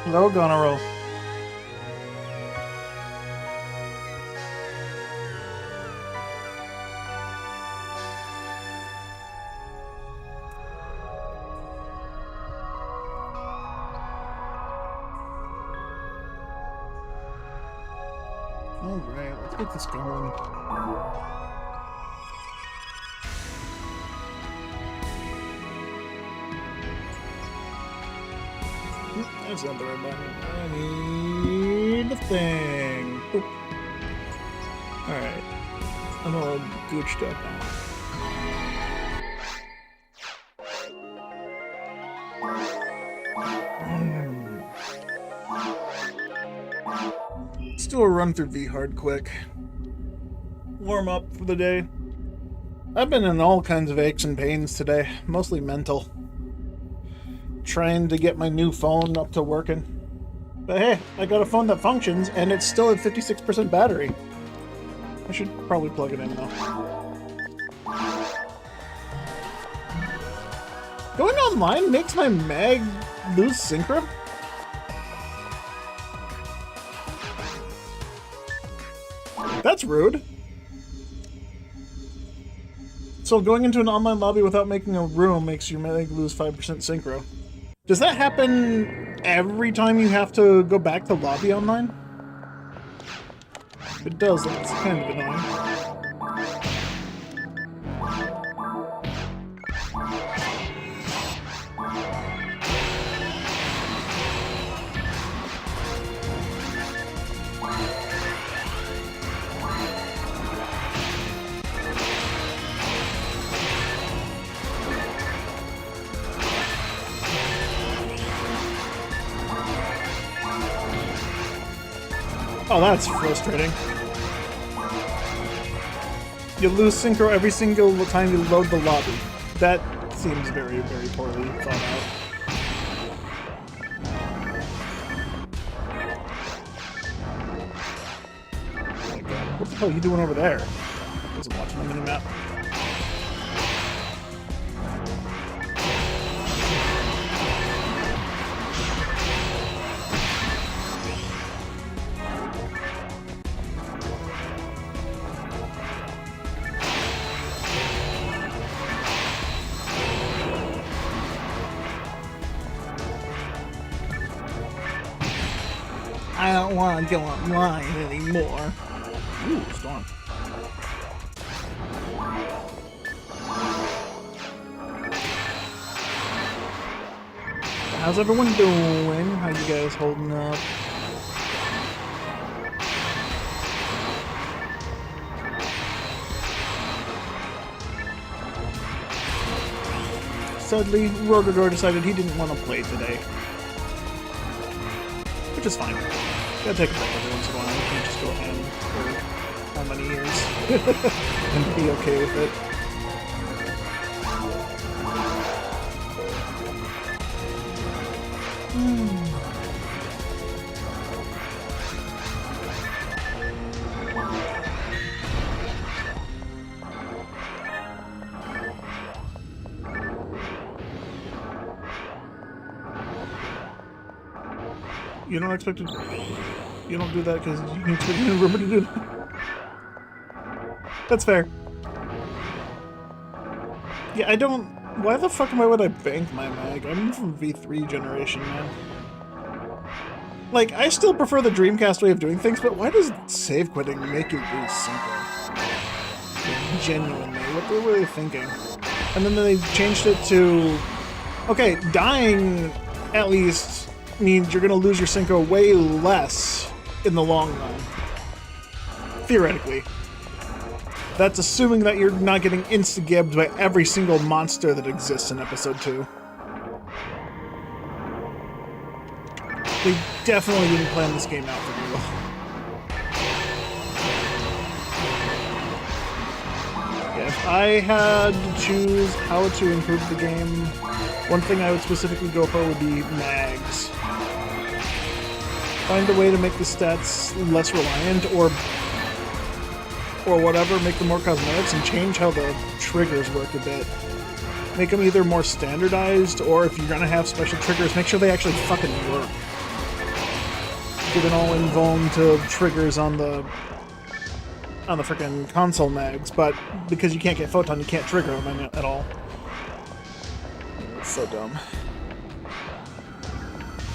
Hello, Goneril. Alright, let's get this going. That's not the right button. I need the thing. Oop. Alright. I'm all gooched up now. Let's do a run through V-Hard quick. Warm up for the day. I've been in all kinds of aches and pains today, mostly mental. Trying to get my new phone up to working. But hey, I got a phone that functions, and it's still at 56% battery. I should probably plug it in, though. Going online makes my mag lose synchro? That's rude. So going into an online lobby without making a room makes your mag lose 5% synchro. Does that happen every time you have to go back to lobby online? If it does, that's kind of annoying. Oh, that's frustrating. You lose synchro every single time you load the lobby. That seems very, very poorly thought out. Oh my god, what the hell are you doing over there? I wasn't watching the minimap. I don't want to go online anymore. Ooh, storm. How's everyone doing? How you guys holding up? Sadly, Rogador decided he didn't want to play today. Which is fine. Gotta take a break every once in a while. You can't just go ham for how many years and be okay with it. You don't expect to... You don't do that because you expect me to remember to do that. That's fair. Yeah, I don't... Why the fuck would I bank my mag? I'm from V3 generation, man. Like, I still prefer the Dreamcast way of doing things, but why does save quitting make you lose synchro? Like, genuinely, what were they thinking? And then they changed it to... Okay, dying, at least... means you're going to lose your synchro way less in the long run. Theoretically. That's assuming that you're not getting insta-gibbed by every single monster that exists in Episode 2. They definitely didn't plan this game out very well. Yeah, if I had to choose how to improve the game, one thing I would specifically go for would be mags. Find a way to make the stats less reliant, or whatever, make them more cosmetics, and change how the triggers work a bit. Make them either more standardized, or if you're gonna have special triggers, make sure they actually fucking work. boosted and all invuln to triggers on the frickin' console mags, but because you can't get photon, you can't trigger them at all. It's so dumb.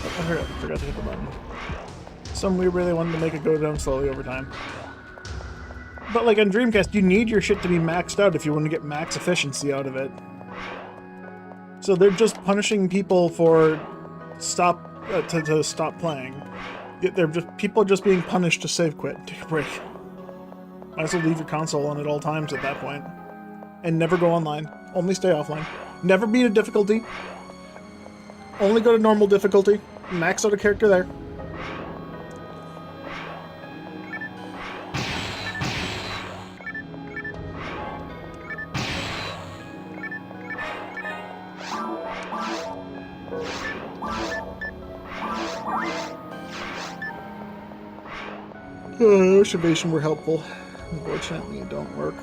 I forgot to hit the button. Some weird way they wanted to make it go down slowly over time. But like on Dreamcast, you need your shit to be maxed out if you want to get max efficiency out of it. So they're just punishing people for to stop playing. People are just being punished to save quit. Take a break. Might as well leave your console on at all times at that point. And never go online. Only stay offline. Never beat a difficulty. Only go to normal difficulty. Max out a character there. I wish evasion were helpful. Unfortunately, it don't work.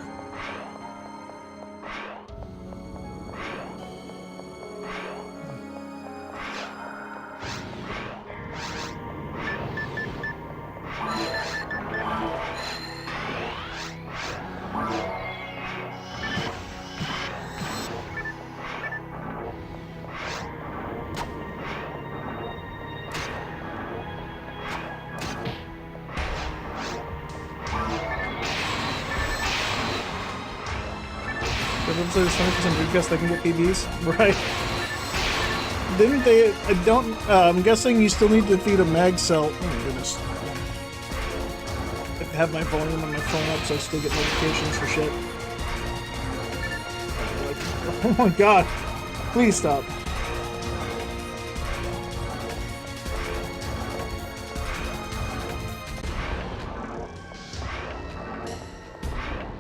So there's 20% Dreamcast they can get PBs? Right. Didn't they... I'm guessing you still need to feed a mag cell. Oh my goodness. I have my volume on my phone up so I still get notifications for shit. Oh my god. Please stop.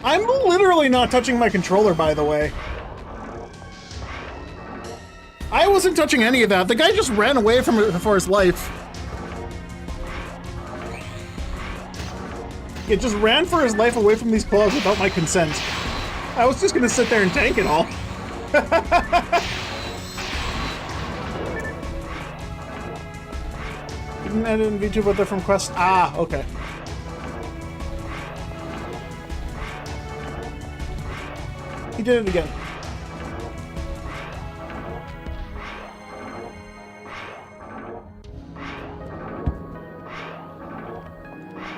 I'm literally not touching my controller, by the way. I wasn't touching any of that. The guy just ran away from it for his life. It just ran for his life away from these claws without my consent. I was just gonna sit there and tank it all. Didn't end in V2, but they're from Quest. Ah, okay. He did it again.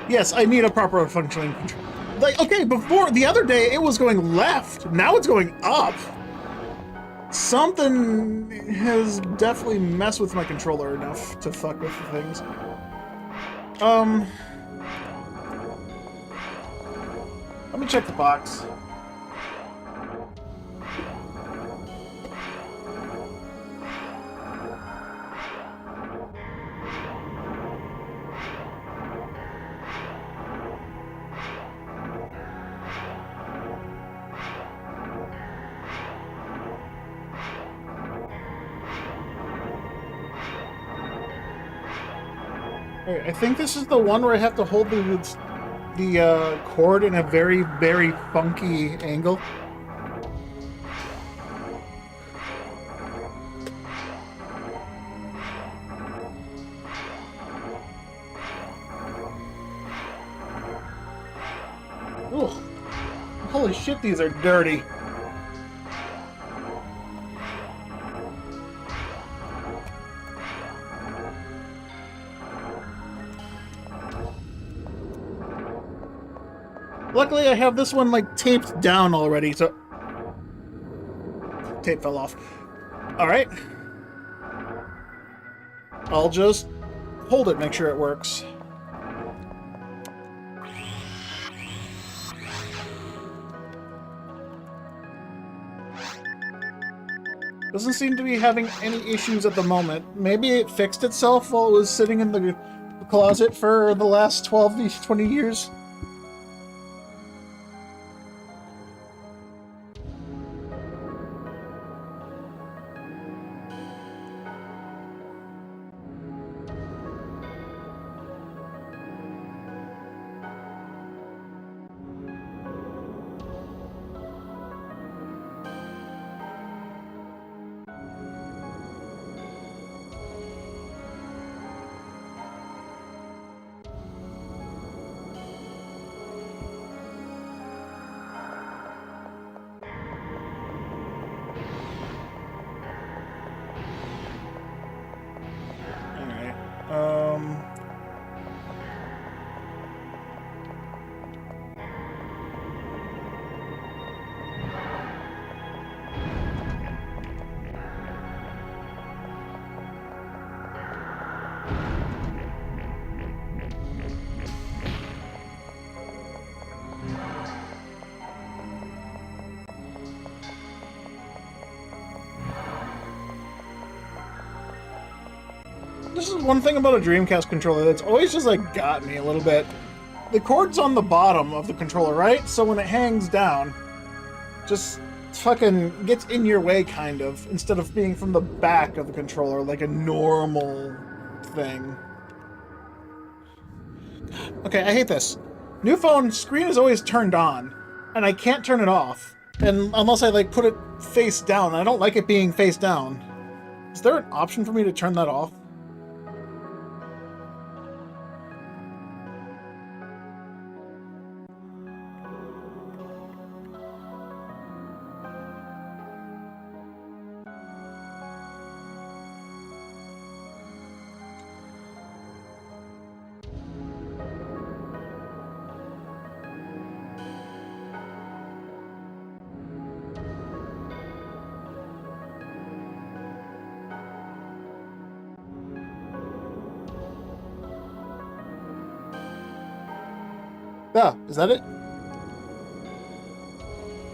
Yes, I need a proper functioning control. Like, okay, before, the other day, it was going left. Now it's going up. Something has definitely messed with my controller enough to fuck with things. Let me check the box. I think this is the one where I have to hold the cord in a very, very funky angle. Ooh. Holy shit, these are dirty. Luckily, I have this one, like, taped down already, so... Tape fell off. Alright. I'll just hold it, make sure it works. Doesn't seem to be having any issues at the moment. Maybe it fixed itself while it was sitting in the closet for the last 12 to 20 years. this is one thing about a Dreamcast controller that's always just like got me a little bit. The cord's on the bottom of the controller, right? So when it hangs down, just fucking gets in your way, kind of, instead of being from the back of the controller like a normal thing. Okay, I hate this. New phone screen is always turned on, and I can't turn it off, and unless I like put it face down. I don't like it being face down. Is there an option for me to turn that off? Yeah, is that it?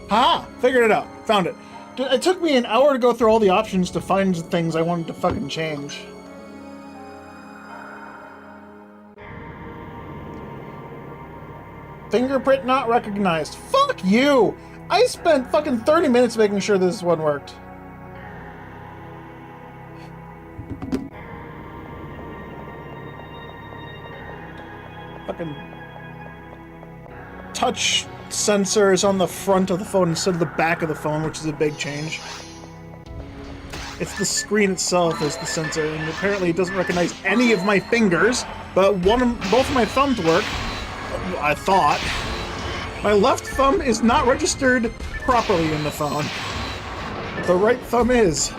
Ha! Figured it out. Found it. It took me an hour to go through all the options to find things I wanted to fucking change. Fingerprint not recognized. Fuck you! I spent fucking 30 minutes making sure this one worked. Fucking touch sensor is on the front of the phone instead of the back of the phone, which is a big change. It's the screen itself is the sensor, and apparently it doesn't recognize any of my fingers, but both of my thumbs work. I thought. My left thumb is not registered properly in the phone. But the right thumb is.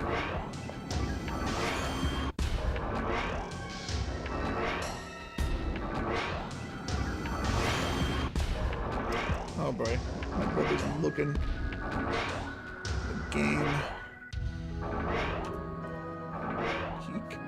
Oh boy, my brother's looking. The game. Peek.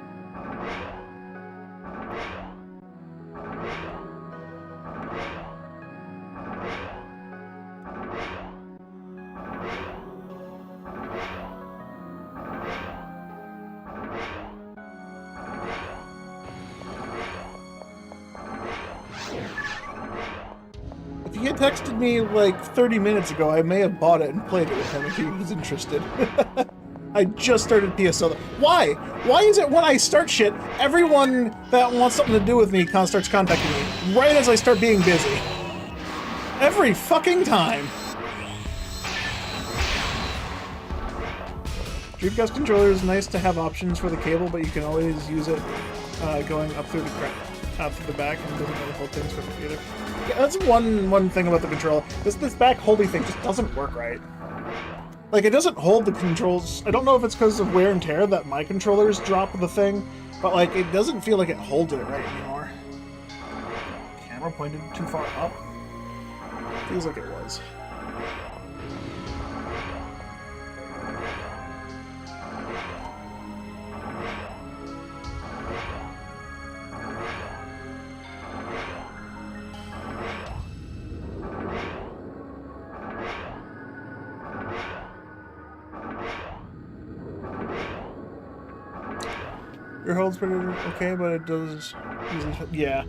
If he had texted me like 30 minutes ago, I may have bought it and played it with him if he was interested. I just started PSL. Why? Why is it when I start shit, everyone that wants something to do with me starts contacting me right as I start being busy? Every fucking time. Dreamcast controller is nice to have options for the cable, but you can always use it going up through the back, and doesn't really hold things for the computer. Yeah, that's one thing about the controller. This back holding thing just doesn't work right. Like, it doesn't hold the controls. I don't know if it's because of wear and tear that my controllers drop the thing, but like, it doesn't feel like it holds it right anymore. Camera pointed too far up. Feels like it was. Your hold's pretty okay, but it does usually, yeah.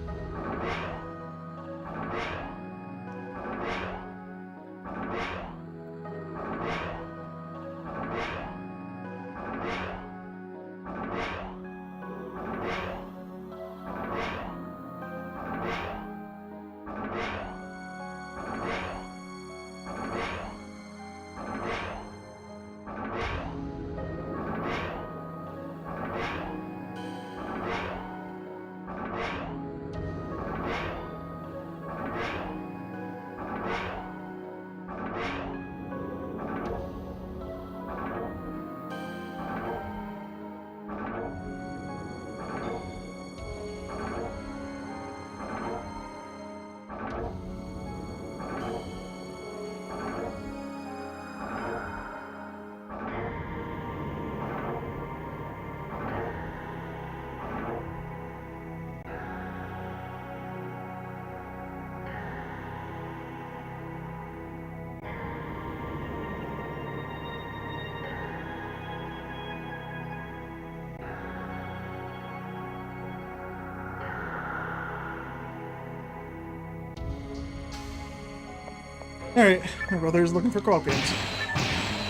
Alright, my brother's looking for co-op games.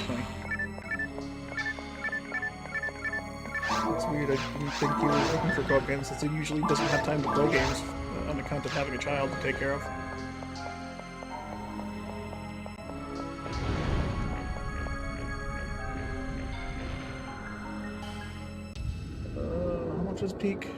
Funny. It's weird, I didn't think he was looking for co-op games since he usually doesn't have time to play games on account of having a child to take care of. How much is peak?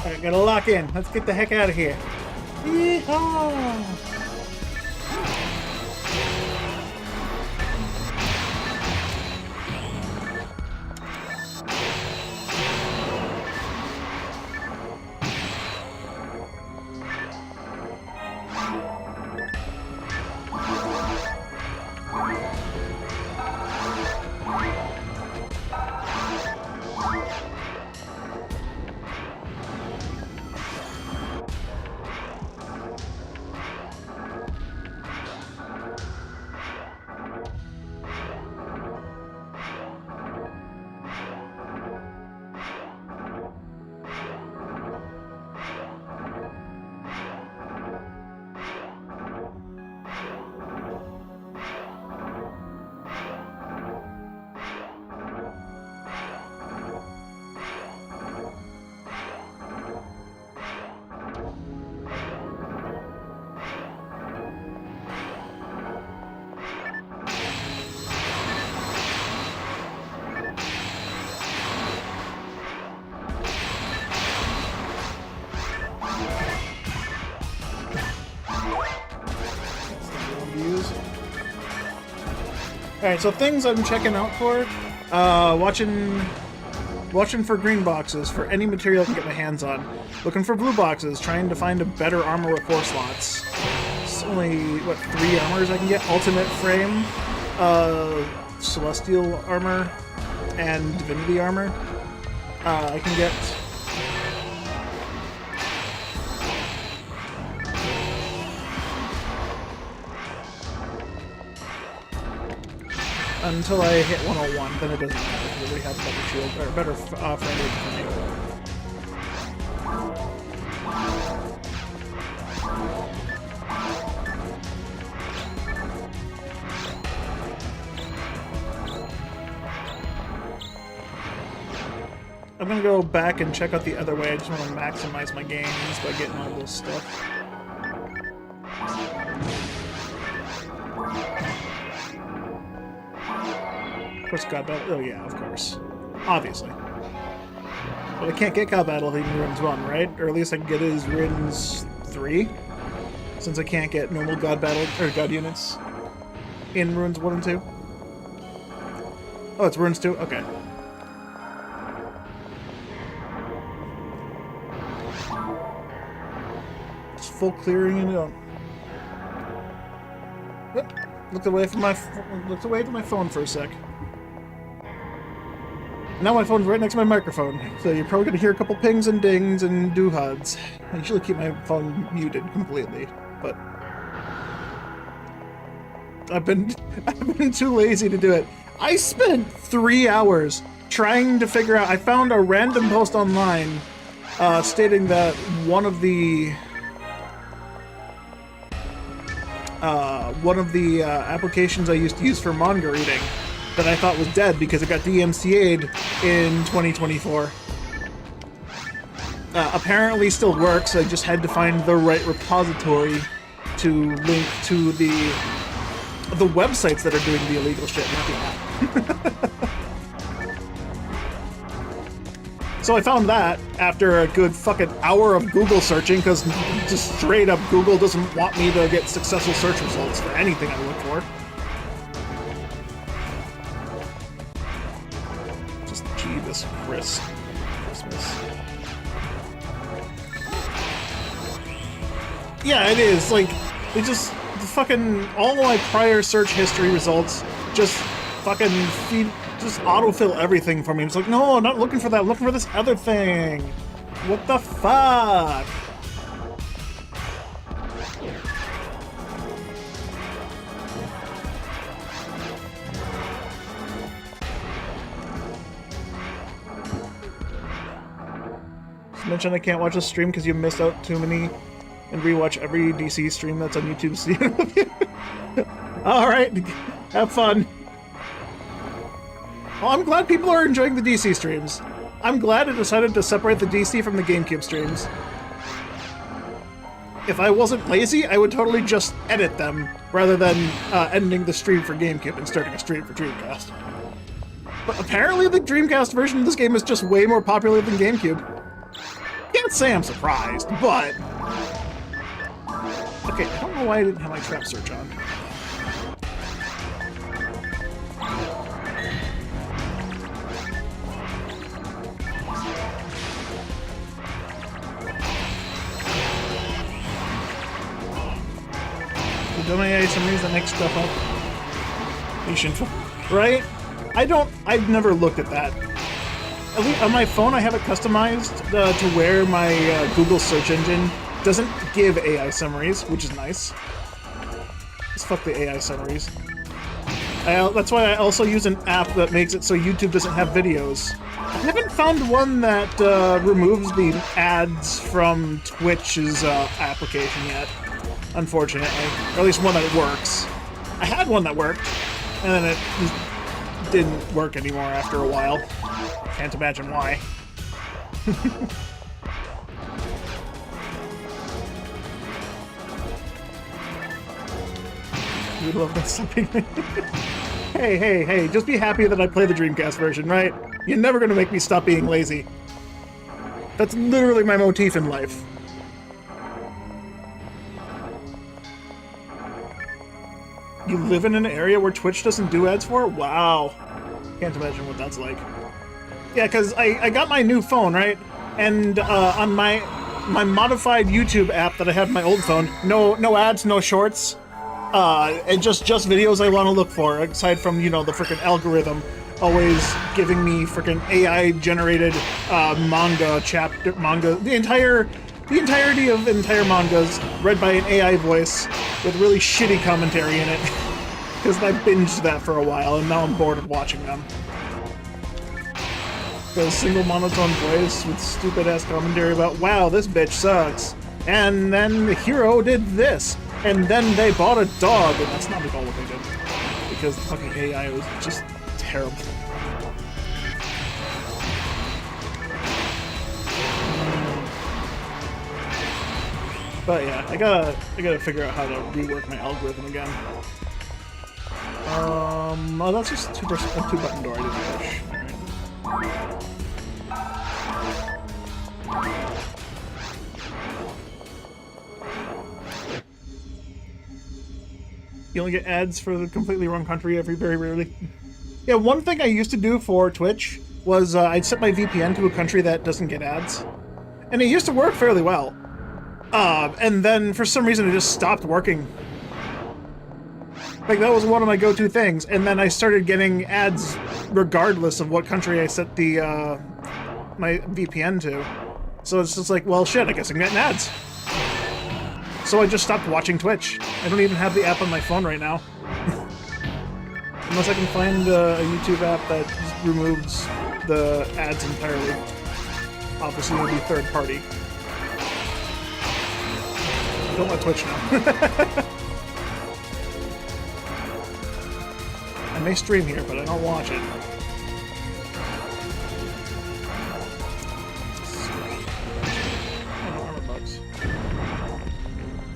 Alright, gotta lock in. Let's get the heck out of here. Yeehaw! Alright, so things I'm checking out for, watching for green boxes for any material I can get my hands on. Looking for blue boxes, trying to find a better armor with 4 slots. It's only, what, 3 armors I can get? Ultimate Frame, Celestial Armor, and Divinity Armor. I can get... until I hit 101, then it doesn't matter. I really have better shield, or better frame rate for me. I'm gonna go back and check out the other way. I just want to maximize my gains by getting all this stuff. Of course, God Battle. Oh, yeah, of course. Obviously. But I can't get God Battle in Ruins 1, right? Or at least I can get it as Ruins 3. Since I can't get normal God Battle, or God units in Ruins 1 and 2. Oh, it's Ruins 2? Okay. Just full clearing it out. Yep. Looked away from my phone for a sec. Now my phone's right next to my microphone, so you're probably gonna hear a couple pings and dings and doohads. I usually keep my phone muted completely, but I've been too lazy to do it. I spent 3 hours trying to figure out. I found a random post online stating that one of the applications I used to use for manga reading that I thought was dead because it got DMCA'd in 2024. Apparently still works. I just had to find the right repository to link to the websites that are doing the illegal shit, not the app. So I found that after a good fucking hour of Google searching, because just straight up Google doesn't want me to get successful search results for anything I look for. Just Jeebus Christmas. Yeah, it is. Like, it just fucking all my prior search history results just fucking just autofill everything for me. It's like, no, I'm not looking for that. I'm looking for this other thing. What the fuck? Just mention I can't watch a stream because you missed out too many, and rewatch every DC stream that's on YouTube. All right, have fun. Well, I'm glad people are enjoying the DC streams. I'm glad I decided to separate the DC from the GameCube streams. If I wasn't lazy, I would totally just edit them, rather than ending the stream for GameCube and starting a stream for Dreamcast. But apparently the Dreamcast version of this game is just way more popular than GameCube. Can't say I'm surprised, but... Okay, I don't know why I didn't have my trap search on. Don't AI summaries that make stuff up. Patient, right? I've never looked at that. At least on my phone, I have it customized to where my Google search engine doesn't give AI summaries, which is nice. Just fuck the AI summaries. That's why I also use an app that makes it so YouTube doesn't have videos. I haven't found one that removes the ads from Twitch's application yet. Unfortunately. Or at least one that works. I had one that worked, and then it just didn't work anymore after a while. Can't imagine why. You love that sleeping. Hey, just be happy that I play the Dreamcast version, right? You're never gonna make me stop being lazy. That's literally my motif in life. You live in an area where Twitch doesn't do ads for? Wow. Can't imagine what that's like. Yeah, because I got my new phone, right? And on my modified YouTube app that I had on my old phone, no ads, no shorts, and just videos I want to look for, aside from, you know, the frickin' algorithm always giving me frickin' AI-generated manga, the entirety of entire mangas read by an AI voice with really shitty commentary in it. Because I binged that for a while and now I'm bored of watching them. The single monotone voice with stupid ass commentary about, wow, this bitch sucks. And then the hero did this. And then they bought a dog. And that's not at all what they did. Because the fucking AI was just terrible. But yeah, I gotta figure out how to rework my algorithm again. Oh, that's just a two-button door I didn't push. Alright. You only get ads for the completely wrong country very rarely. Yeah, one thing I used to do for Twitch was I'd set my VPN to a country that doesn't get ads. And it used to work fairly well. And then for some reason it just stopped working. Like, that was one of my go-to things, and then I started getting ads regardless of what country I set the, my VPN to. So it's just like, well, shit, I guess I'm getting ads. So I just stopped watching Twitch. I don't even have the app on my phone right now. Unless I can find a YouTube app that just removes the ads entirely. Obviously, it'll be third party. Don't let Twitch know. I may stream here, but I don't watch it. Oh, armor box.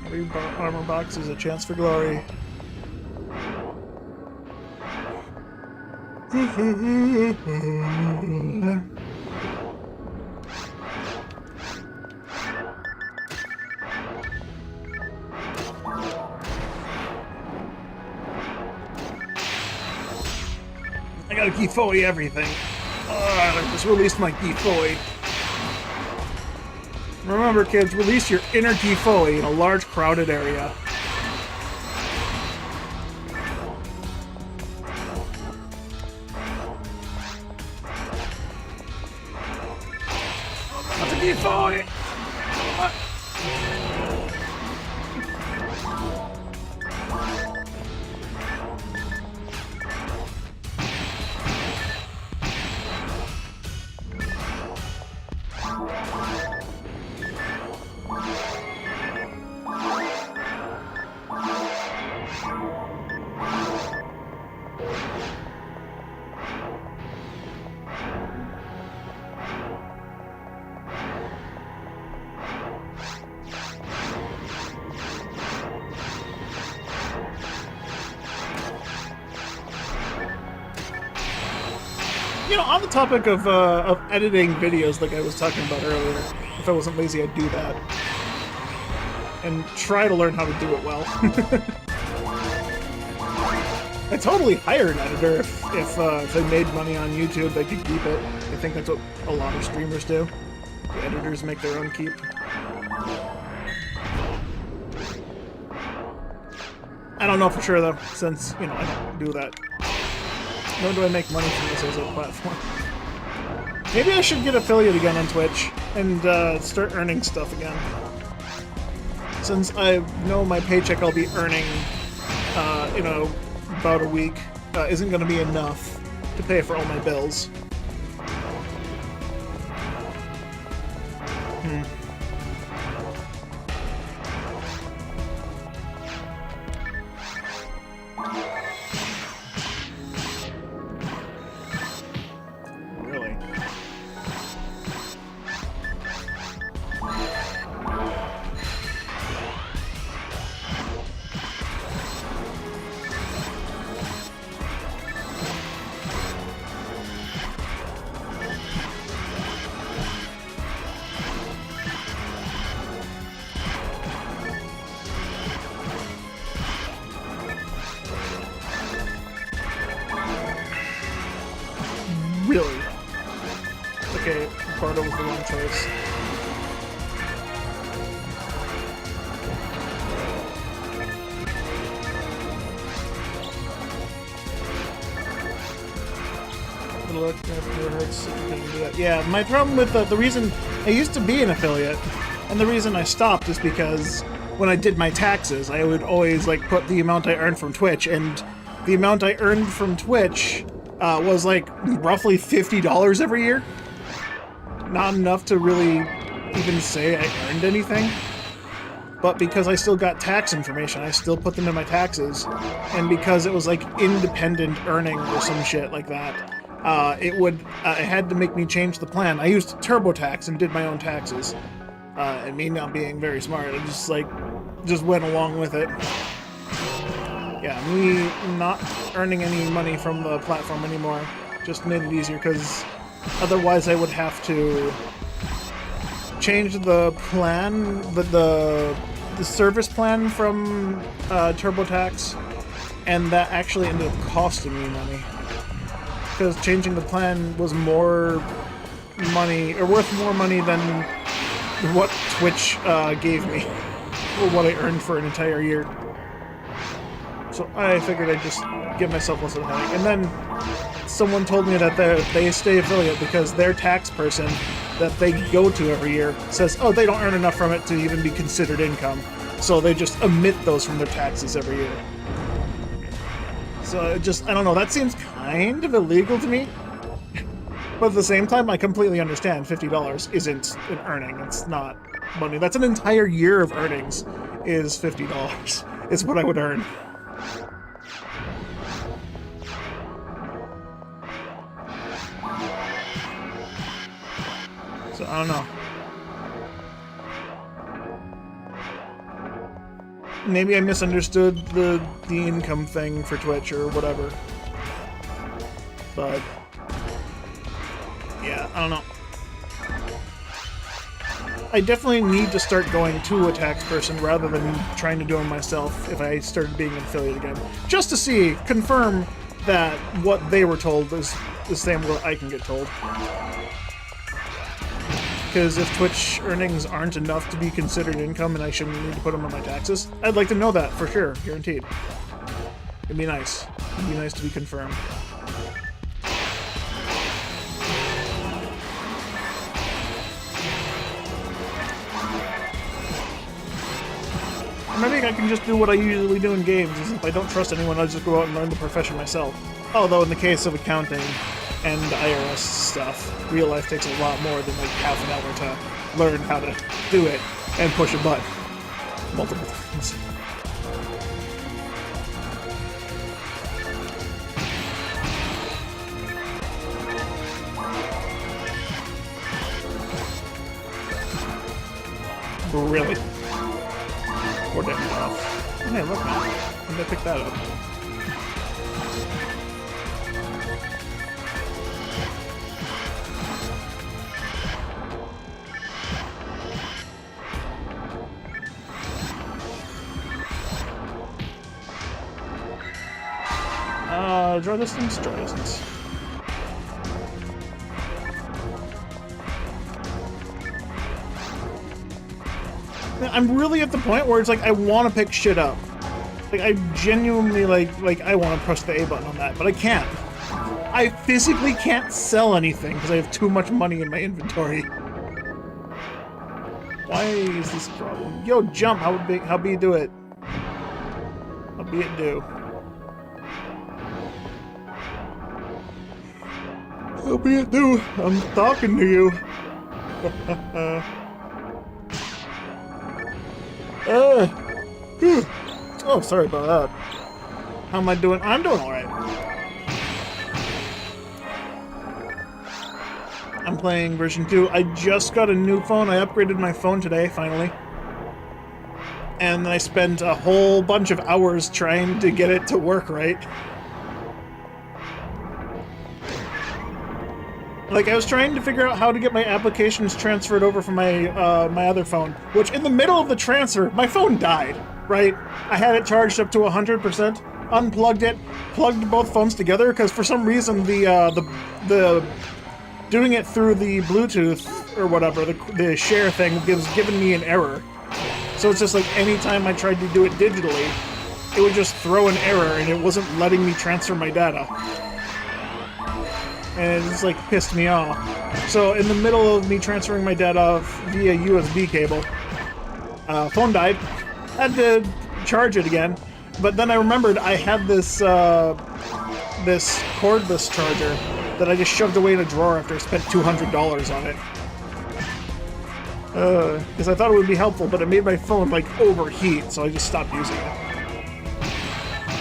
Every armor box is a chance for glory. gotta Gifoy everything. I just released my Gifoy. Remember, kids, release your inner Gifoy in a large, crowded area. That's a Gifoy! You know, on the topic of editing videos like I was talking about earlier, if I wasn't lazy, I'd do that. And try to learn how to do it well. I'd totally hire an editor if they made money on YouTube, they could keep it. I think that's what a lot of streamers do. The editors make their own keep. I don't know for sure though, since, you know, I don't do that. Nor do I make money from this as a platform. Maybe I should get affiliate again on Twitch and start earning stuff again. Since I know my paycheck I'll be earning, you know, about a week, isn't going to be enough to pay for all my bills. Really? Really? Okay, Bardo was the wrong choice. Look, never hurts if you couldn't do that. Yeah, my problem with the reason I used to be an affiliate, and the reason I stopped is because when I did my taxes, I would always like put the amount I earned from Twitch, and the amount I earned from Twitch was like roughly $50 every year. Not enough to really even say I earned anything. But because I still got tax information, I still put them in my taxes. And because it was like independent earning or some shit like that, it had to make me change the plan. I used TurboTax and did my own taxes. And me not being very smart, I just went along with it. Yeah, me not earning any money from the platform anymore just made it easier, because otherwise I would have to change the plan, the service plan from TurboTax, and that actually ended up costing me money. Because changing the plan was more money, or worth more money than what Twitch gave me, or what I earned for an entire year. So I figured I'd just give myself less of a headache. And then someone told me that they stay affiliate because their tax person that they go to every year says, oh, they don't earn enough from it to even be considered income. So they just omit those from their taxes every year. So I don't know, that seems kind of illegal to me. But at the same time, I completely understand $50 isn't an earning. It's not money. That's an entire year of earnings is $50. Is what I would earn. So, I don't know. Maybe I misunderstood the income thing for Twitch or whatever. But yeah, I don't know. I definitely need to start going to a tax person rather than trying to do it myself if I started being an affiliate again. Just to confirm that what they were told is the same what I can get told. Because if Twitch earnings aren't enough to be considered income and I shouldn't need to put them on my taxes, I'd like to know that for sure, guaranteed. It'd be nice. It'd be nice to be confirmed. Or maybe I can just do what I usually do in games, is if I don't trust anyone, I'll just go out and learn the profession myself. Although in the case of accounting and IRS stuff, real life takes a lot more than like half an hour to learn how to do it and push a button multiple times. Really? Or damage off. Hey, look, man. When did I pick that up? Draw distance? Draw distance. I'm really at the point where it's like I want to pick shit up. Like I genuinely like I want to press the A button on that, but I can't. I physically can't sell anything because I have too much money in my inventory. Why is this a problem? Yo, jump! How be you do it? How be it do? How be it do? I'm talking to you. Oh, sorry about that. How am I doing? I'm doing alright. I'm playing version 2. I just got a new phone. I upgraded my phone today, finally. And I spent a whole bunch of hours trying to get it to work right. Like, I was trying to figure out how to get my applications transferred over from my my other phone, which in the middle of the transfer, my phone died, right? I had it charged up to 100%, unplugged it, plugged both phones together, because for some reason the doing it through the Bluetooth or whatever, the share thing given me an error. So it's just like anytime I tried to do it digitally, it would just throw an error and it wasn't letting me transfer my data. And it just like pissed me off. So in the middle of me transferring my data via USB cable, phone died. Had to charge it again, but then I remembered I had this this cordless charger that I just shoved away in a drawer after I spent $200 on it. Because I thought it would be helpful, but it made my phone like overheat, so I just stopped using it.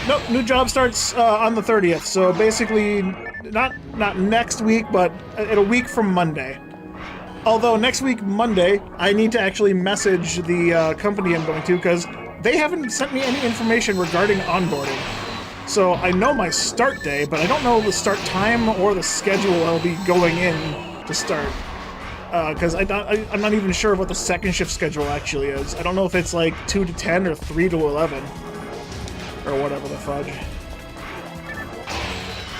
Nope, new job starts on the 30th, so basically not next week, but in a week from Monday. Although next week, Monday, I need to actually message the company I'm going to, because they haven't sent me any information regarding onboarding. So I know my start day, but I don't know the start time or the schedule I'll be going in to start. Because I'm not even sure what the second shift schedule actually is. I don't know if it's like 2 to 10 or 3 to 11. Or whatever the fudge.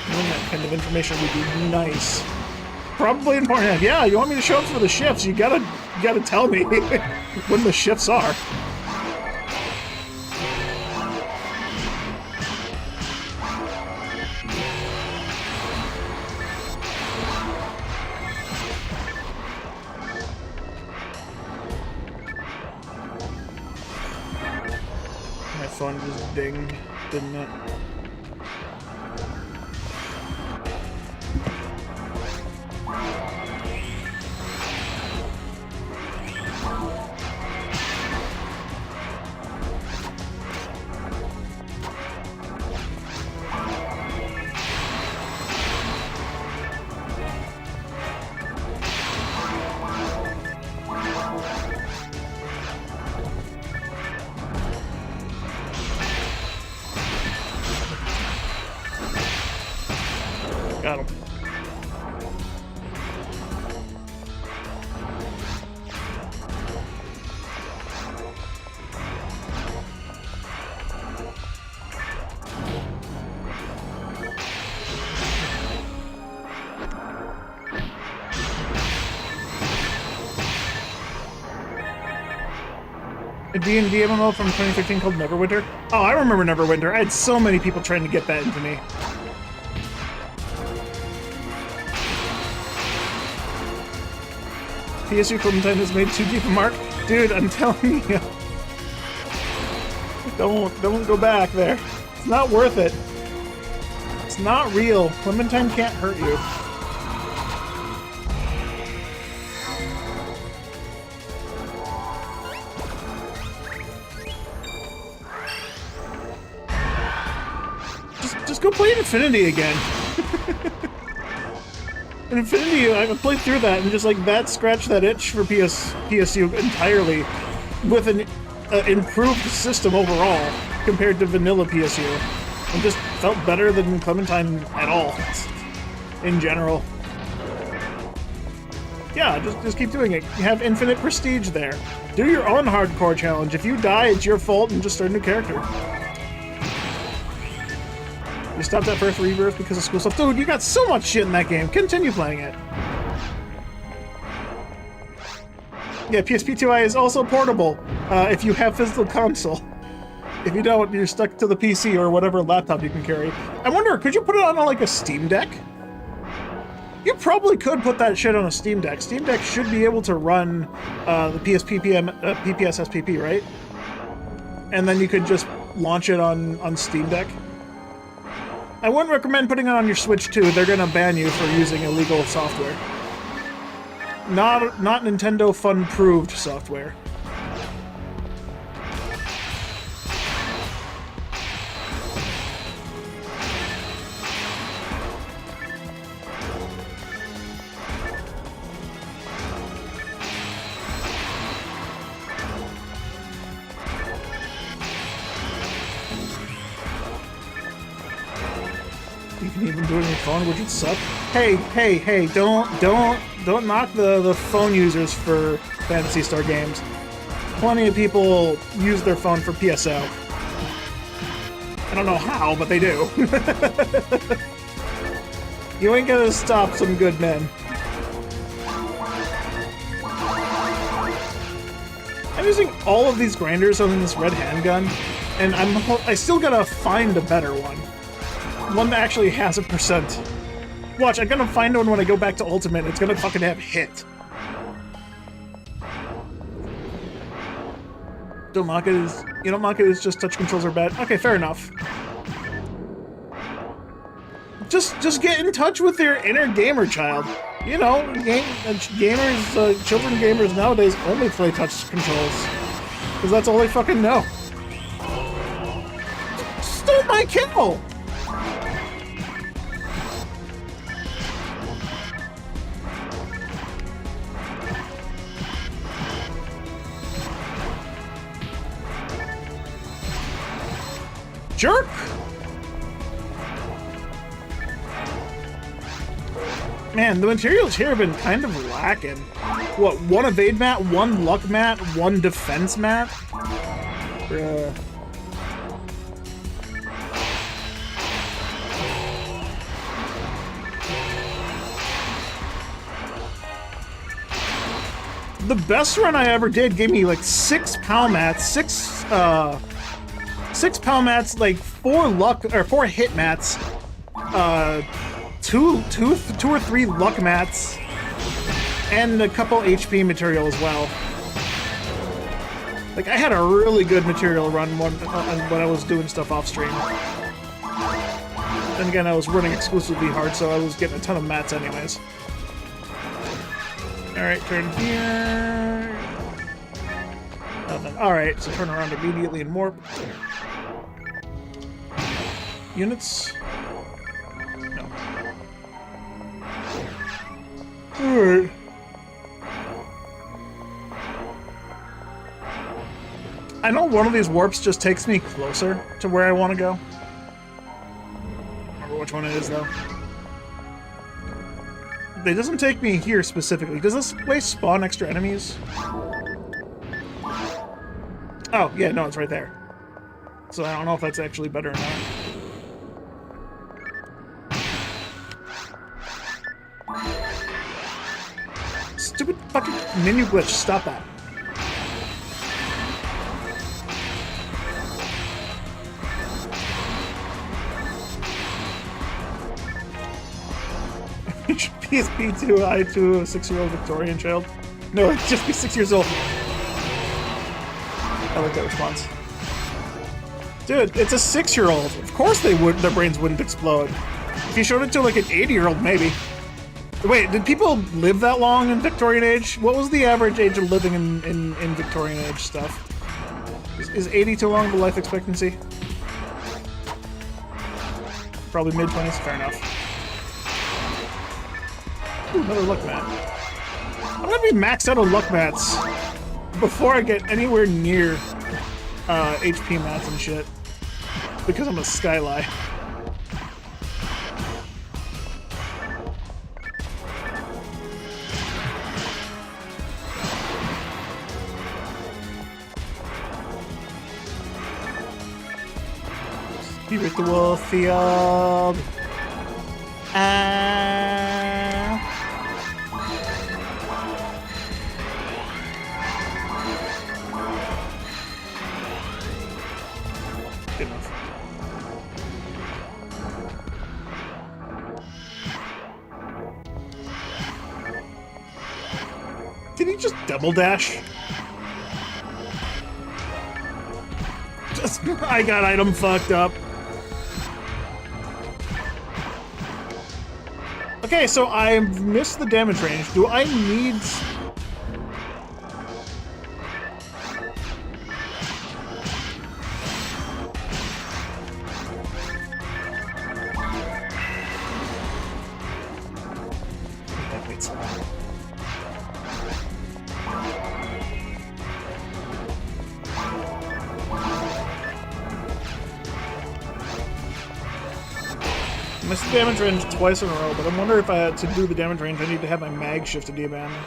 Knowing that kind of information would be nice. Probably important. Yeah, you want me to show up for the shifts? You gotta tell me when the shifts are. My phone just dinged, didn't it? A D&D MMO from 2013 called Neverwinter? Oh, I remember Neverwinter. I had so many people trying to get that into me. PSU Clementine has made too deep a mark? Dude, I'm telling you. Don't go back there. It's not worth it. It's not real. Clementine can't hurt you. Just go play Infinity again. In Infinity, I played through that and just like that scratched that itch for PSU entirely, with an improved system overall compared to vanilla PSU. It just felt better than Clementine at all, in general. Yeah, just keep doing it. You have infinite prestige there. Do your own hardcore challenge. If you die, it's your fault, and just start a new character. You stopped at first Rebirth because of school stuff. Dude, you got so much shit in that game. Continue playing it. Yeah, PSP2i is also portable if you have physical console. If you don't, you're stuck to the PC or whatever laptop you can carry. I wonder, could you put it on like a Steam Deck? You probably could put that shit on a Steam Deck. Steam Deck should be able to run the PPS SPP, right? And then you could just launch it on Steam Deck. I wouldn't recommend putting it on your Switch 2. They're gonna ban you for using illegal software. Not Nintendo Fun-proved software. You can even do it on your phone, which would suck. Hey, don't knock the phone users for Phantasy Star games. Plenty of people use their phone for PSO. I don't know how, but they do. You ain't gonna stop some good men. I'm using all of these grinders on this red handgun, and I still gotta find a better one. One that actually has a percent. Watch, I'm gonna find one when I go back to Ultimate. It's gonna fucking have hit. Don't mock it as... You don't mock it as just touch controls are bad. Okay, fair enough. Just get in touch with your inner gamer child. You know, children gamers nowadays only play touch controls. Because that's all they fucking know. Stole my kill! Jerk! Man, the materials here have been kind of lacking. What, one evade mat, one luck mat, one defense mat? Bruh. The best run I ever did gave me like 6 PAL mats, 6 PAL mats, like 4 hit mats, two or three luck mats, and a couple HP material as well. Like, I had a really good material run when I was doing stuff off stream. Then again, I was running exclusively hard, so I was getting a ton of mats anyways. Alright, turn here. Alright, so turn around immediately and warp. Units? No. Alright. I know one of these warps just takes me closer to where I want to go. I don't remember which one it is, though. It doesn't take me here specifically. Does this place spawn extra enemies? Oh, yeah, no, it's right there. So I don't know if that's actually better or not. Stupid fucking menu glitch, stop that. He's P2, I2, a 6-year-old Victorian child. No, he'd just be 6 years old. I like that response. Dude, it's a 6-year-old. Of course their brains wouldn't explode. If you showed it to like an 80-year-old, maybe. Wait, did people live that long in Victorian age? What was the average age of living in Victorian age stuff? Is 80 too long of a life expectancy? Probably mid-20s, fair enough. Ooh, another luck mat. I'm gonna be maxed out on luck mats before I get anywhere near HP mats and shit. Because I'm a skylie. Spiritual field. Good enough. Did he just double dash? I got item fucked up. Okay, so I missed the damage range. Do I need... Wait so long. Missed the damage range twice in a row, but I'm wondering if I had to do the damage range, I need to have my mag shifted to abandon.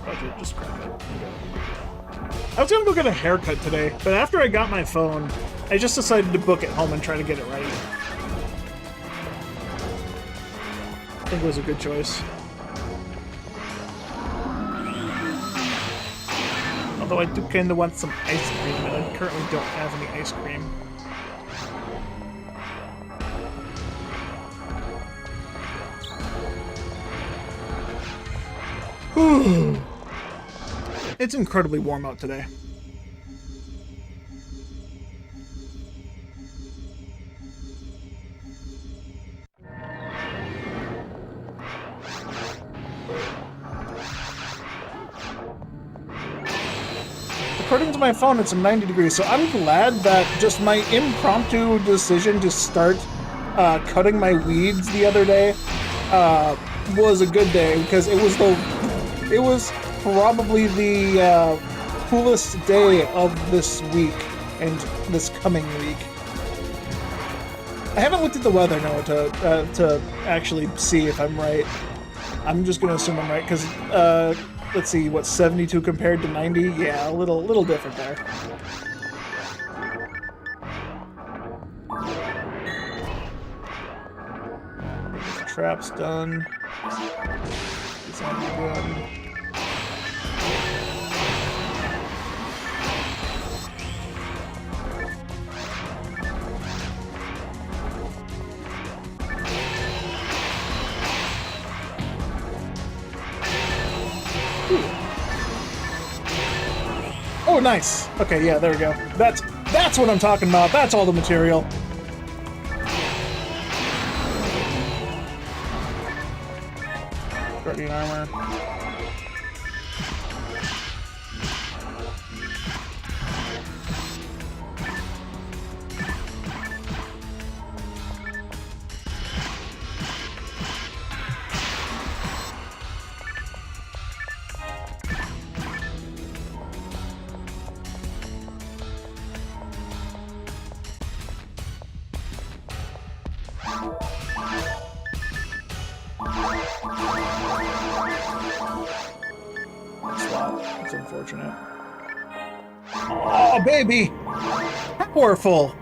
Okay, just grab it. I was gonna go get a haircut today, but after I got my phone, I just decided to book it home and try to get it right. I think it was a good choice. Although I do kind of want some ice cream, and I currently don't have any ice cream. Whew. It's incredibly warm out today. According to my phone, it's 90 degrees, so I'm glad that just my impromptu decision to start cutting my weeds the other day was a good day, because it was probably the coolest day of this week and this coming week. I haven't looked at the weather, no, to actually see if I'm right. I'm just gonna assume I'm right, because let's see, what, 72 compared to 90? Yeah, a little different there. Trap's done. Zombie gun. Oh, nice. Okay, yeah, there we go. That's what I'm talking about. That's all the material. Guardian armor. That's unfortunate. Oh, baby! Powerful!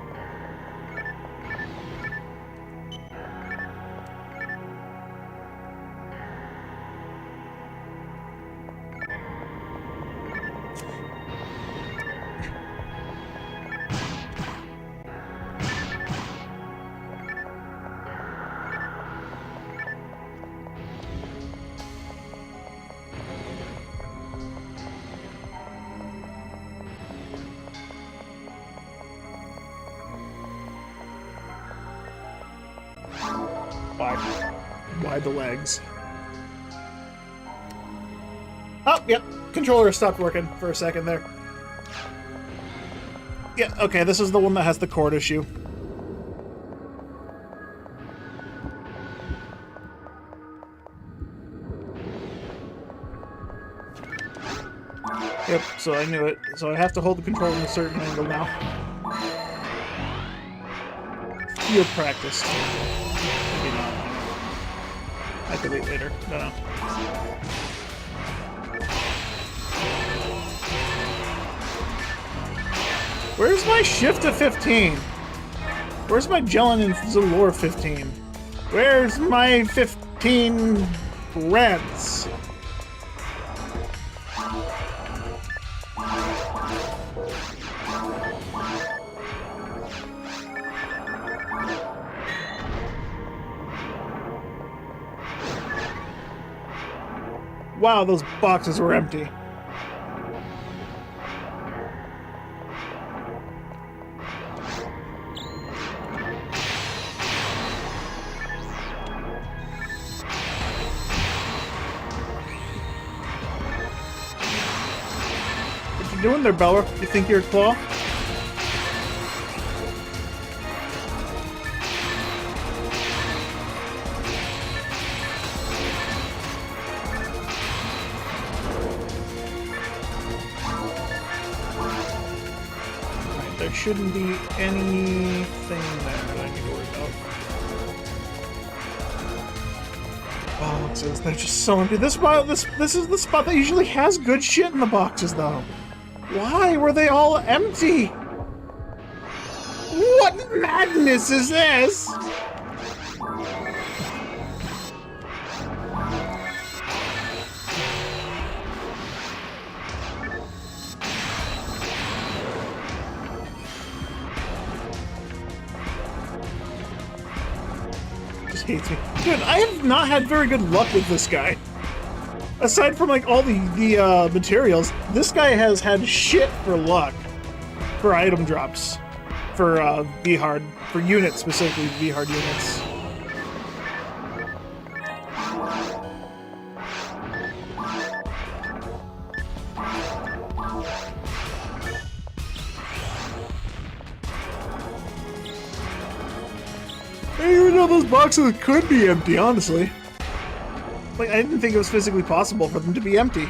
Why the legs? Oh, yep. Controller stopped working for a second there. Yeah, okay, this is the one that has the cord issue. Yep, so I knew it. So I have to hold the controller in a certain angle now. Field practice. Maybe not. I delete later. No. Where's my shift to 15? Where's my Jellin and Zalor 15? Where's my 15 reds? Wow, those boxes were empty. What you doing there, Bella? You think you're a claw? There shouldn't be anything there that I need to worry about. Boxes, they're just so empty. This is the spot that usually has good shit in the boxes, though. Why were they all empty? What madness is this? Hates me. Dude, I have not had very good luck with this guy. Aside from like all the materials, this guy has had shit for luck. For item drops. For V-Hard. For units, specifically V-Hard units. I didn't even know those boxes could be empty, honestly. Like, I didn't think it was physically possible for them to be empty.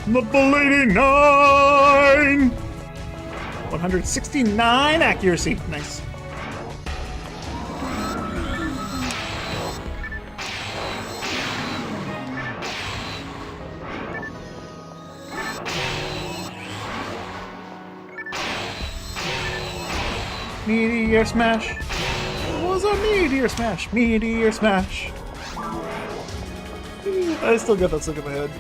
Level 89! 169 accuracy. Nice. Meteor smash. It was a meteor smash. Meteor smash. I still got that stuck in my head.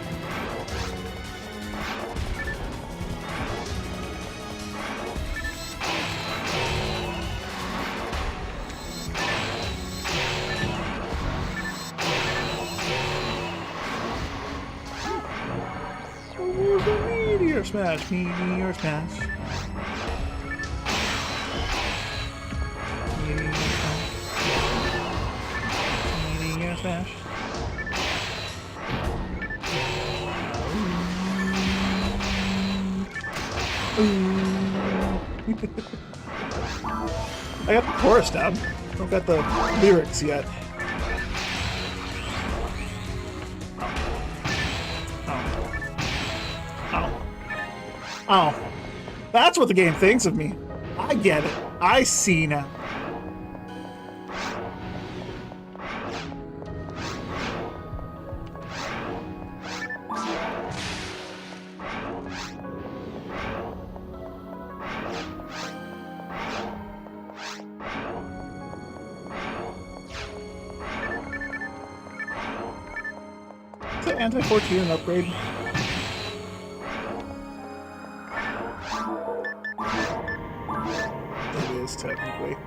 Meteor smash, meteor smash. Meteor smash. Meteor smash. I got the chorus down. I don't got the lyrics yet. Oh, that's what the game thinks of me. I get it. I see now. Is the anti-14 an upgrade? It is, technically.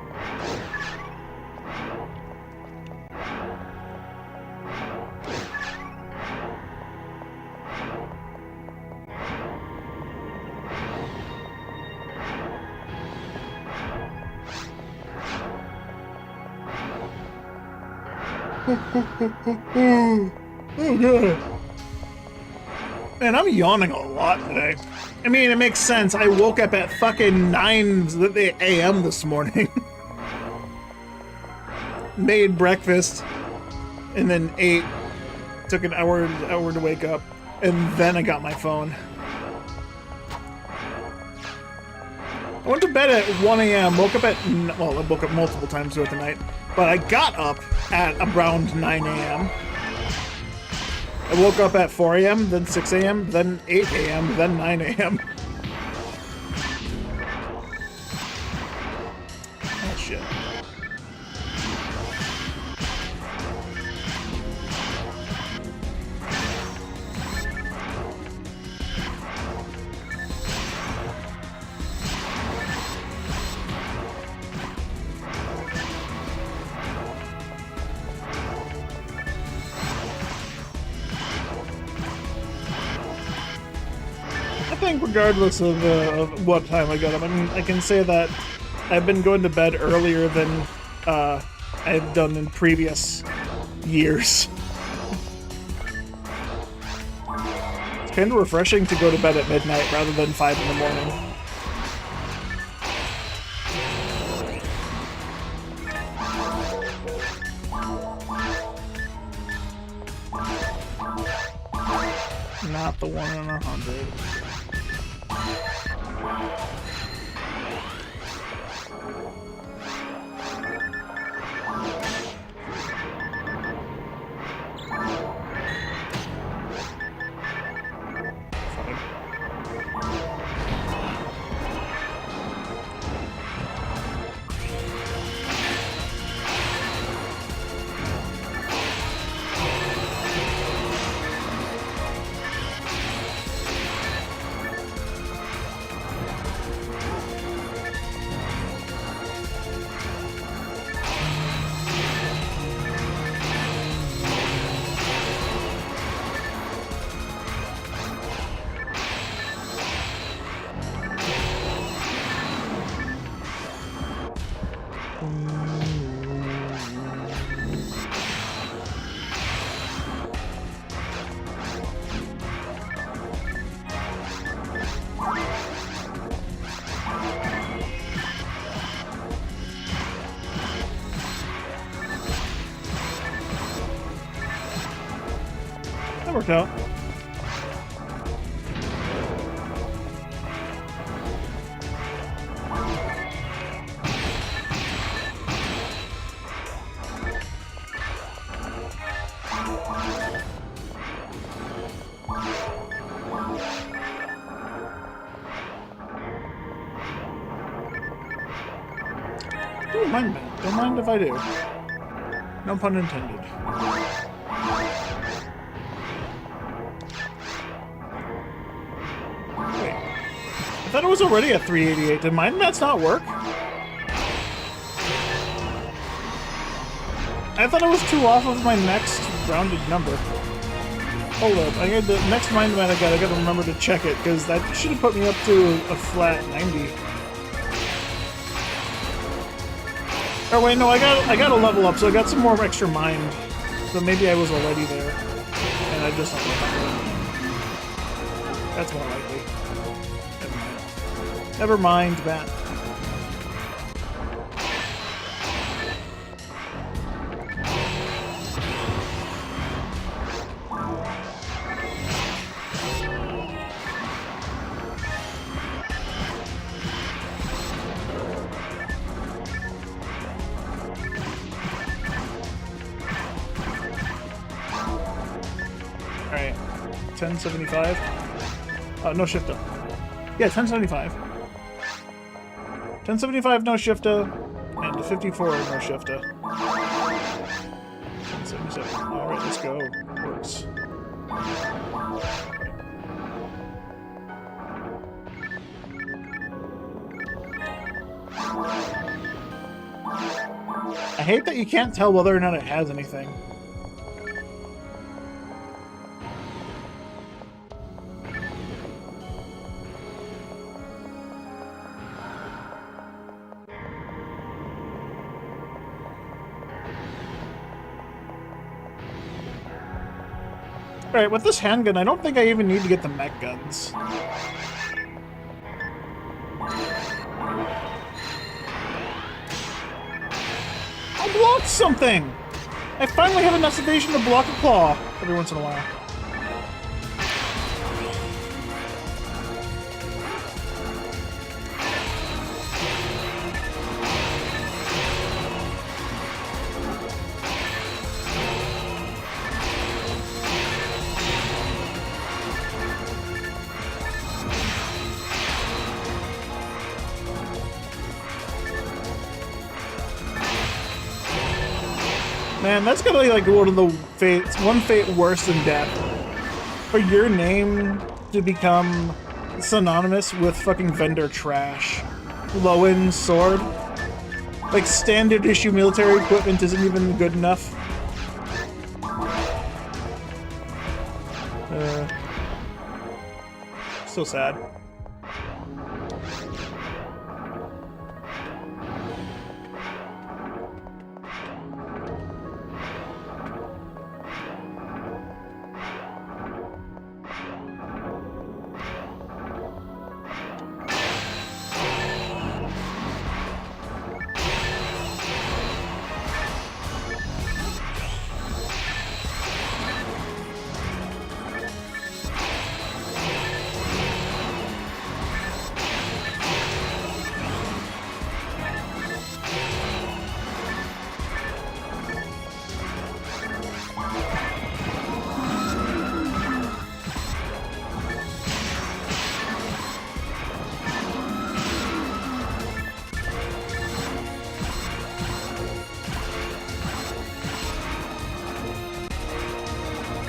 Oh god. Man, I'm yawning a lot today. I mean, it makes sense. I woke up at fucking 9 a.m. this morning. Made breakfast. And then ate. Took an hour to wake up. And then I got my phone. I went to bed at 1 a.m. Woke up at... Well, I woke up multiple times throughout the night. But I got up at around 9 a.m. I woke up at 4 a.m., then 6 a.m., then 8 a.m., then 9 a.m. Oh, shit. I think regardless of what time I got up, I mean, I can say that I've been going to bed earlier than I've done in previous years. It's kind of refreshing to go to bed at midnight rather than 5 in the morning. Not the 1 in 100. That worked out. Don't mind me. Don't mind if I do. No pun intended. Wait. I thought it was already at 388. Did mind mats not work? I thought it was too off of my next rounded number. Hold up. I got the next mind mat I gotta remember to check it, because that should have put me up to a flat 90. Oh wait, no, I got a level up, so I got some more extra mind. So maybe I was already there, and I just don't remember. That's more likely. Never mind, Matt. Alright, 1075. No shifter. Yeah, 1075. 1075 no shifter, and 54 no shifter. 1077. Alright, let's go. Works. I hate that you can't tell whether or not it has anything. Alright, with this handgun, I don't think I even need to get the mech guns. I blocked something! I finally have enough sedation to block a claw every once in a while. Man, that's gotta be like one of the fates, one fate worse than death. For your name to become synonymous with fucking vendor trash. Low-end sword. Like, standard issue military equipment isn't even good enough. So sad.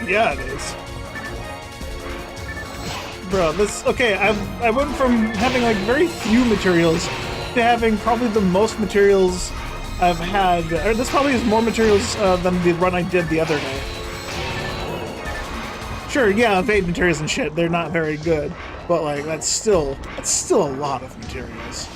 Yeah, it is. Bro, this... Okay, I went from having, like, very few materials to having probably the most materials I've had... Or this probably is more materials than the run I did the other day. Sure, yeah, evade materials and shit, they're not very good. But, like, that's still a lot of materials.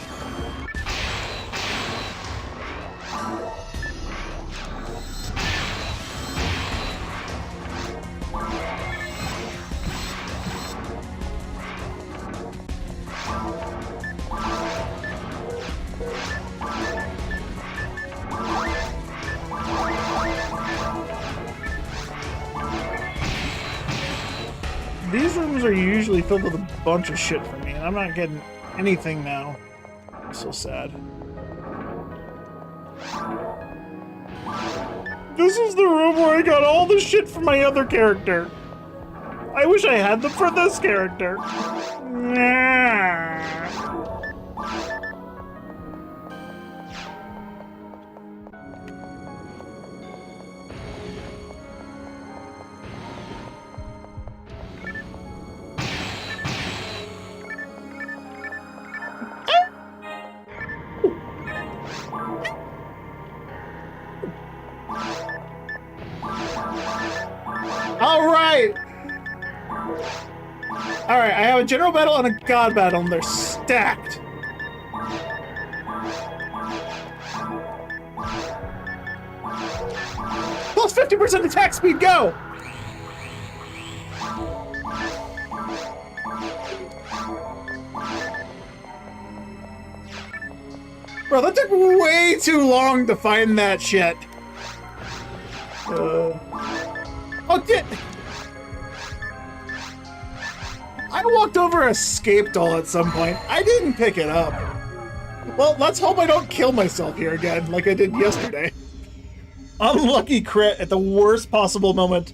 These rooms are usually filled with a bunch of shit for me, and I'm not getting anything now. I'm so sad. This is the room where I got all the shit from my other character. I wish I had them for this character. Nah. Alright! Alright, I have a general battle and a god battle, and they're stacked. Plus 50% attack speed, go! Bro, that took way too long to find that shit. Oh, I walked over a escape doll at some point. I didn't pick it up. Well, let's hope I don't kill myself here again, like I did yesterday. Unlucky crit at the worst possible moment,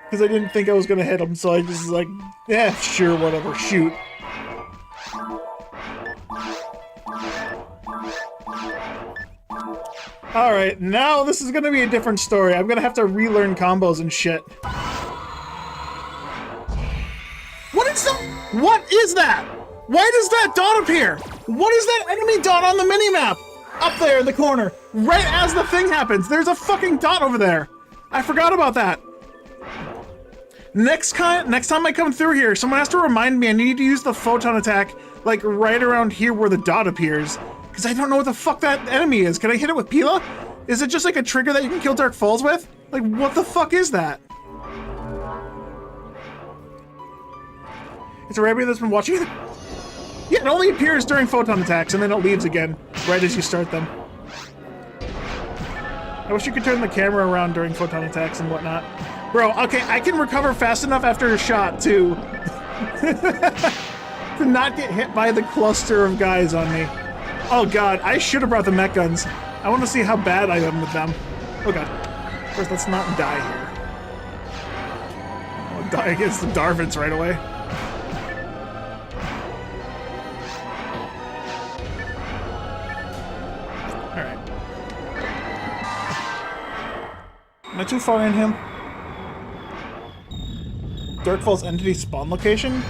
because I didn't think I was gonna hit him, so I just was like, yeah, sure, whatever, shoot. Alright, now this is gonna be a different story. I'm gonna have to relearn combos and shit. What is that? Why does that dot appear? What is that enemy dot on the minimap? Up there in the corner, right as the thing happens. There's a fucking dot over there. I forgot about that. Next time I come through here, someone has to remind me I need to use the photon attack, like right around here where the dot appears. Because I don't know what the fuck that enemy is. Can I hit it with Pila? Is it just like a trigger that you can kill Dark Falls with? Like, what the fuck is that? It's a rabbit that's been watching it. Yeah, it only appears during photon attacks, and then it leaves again, right as you start them. I wish you could turn the camera around during photon attacks and whatnot. Bro, okay, I can recover fast enough after a shot to... to not get hit by the cluster of guys on me. Oh god, I should have brought the mech guns. I want to see how bad I am with them. Oh god. First, let's not die here. I'll die against the Darvins right away. Alright. Am I too far in him? Darkfall's entity spawn location?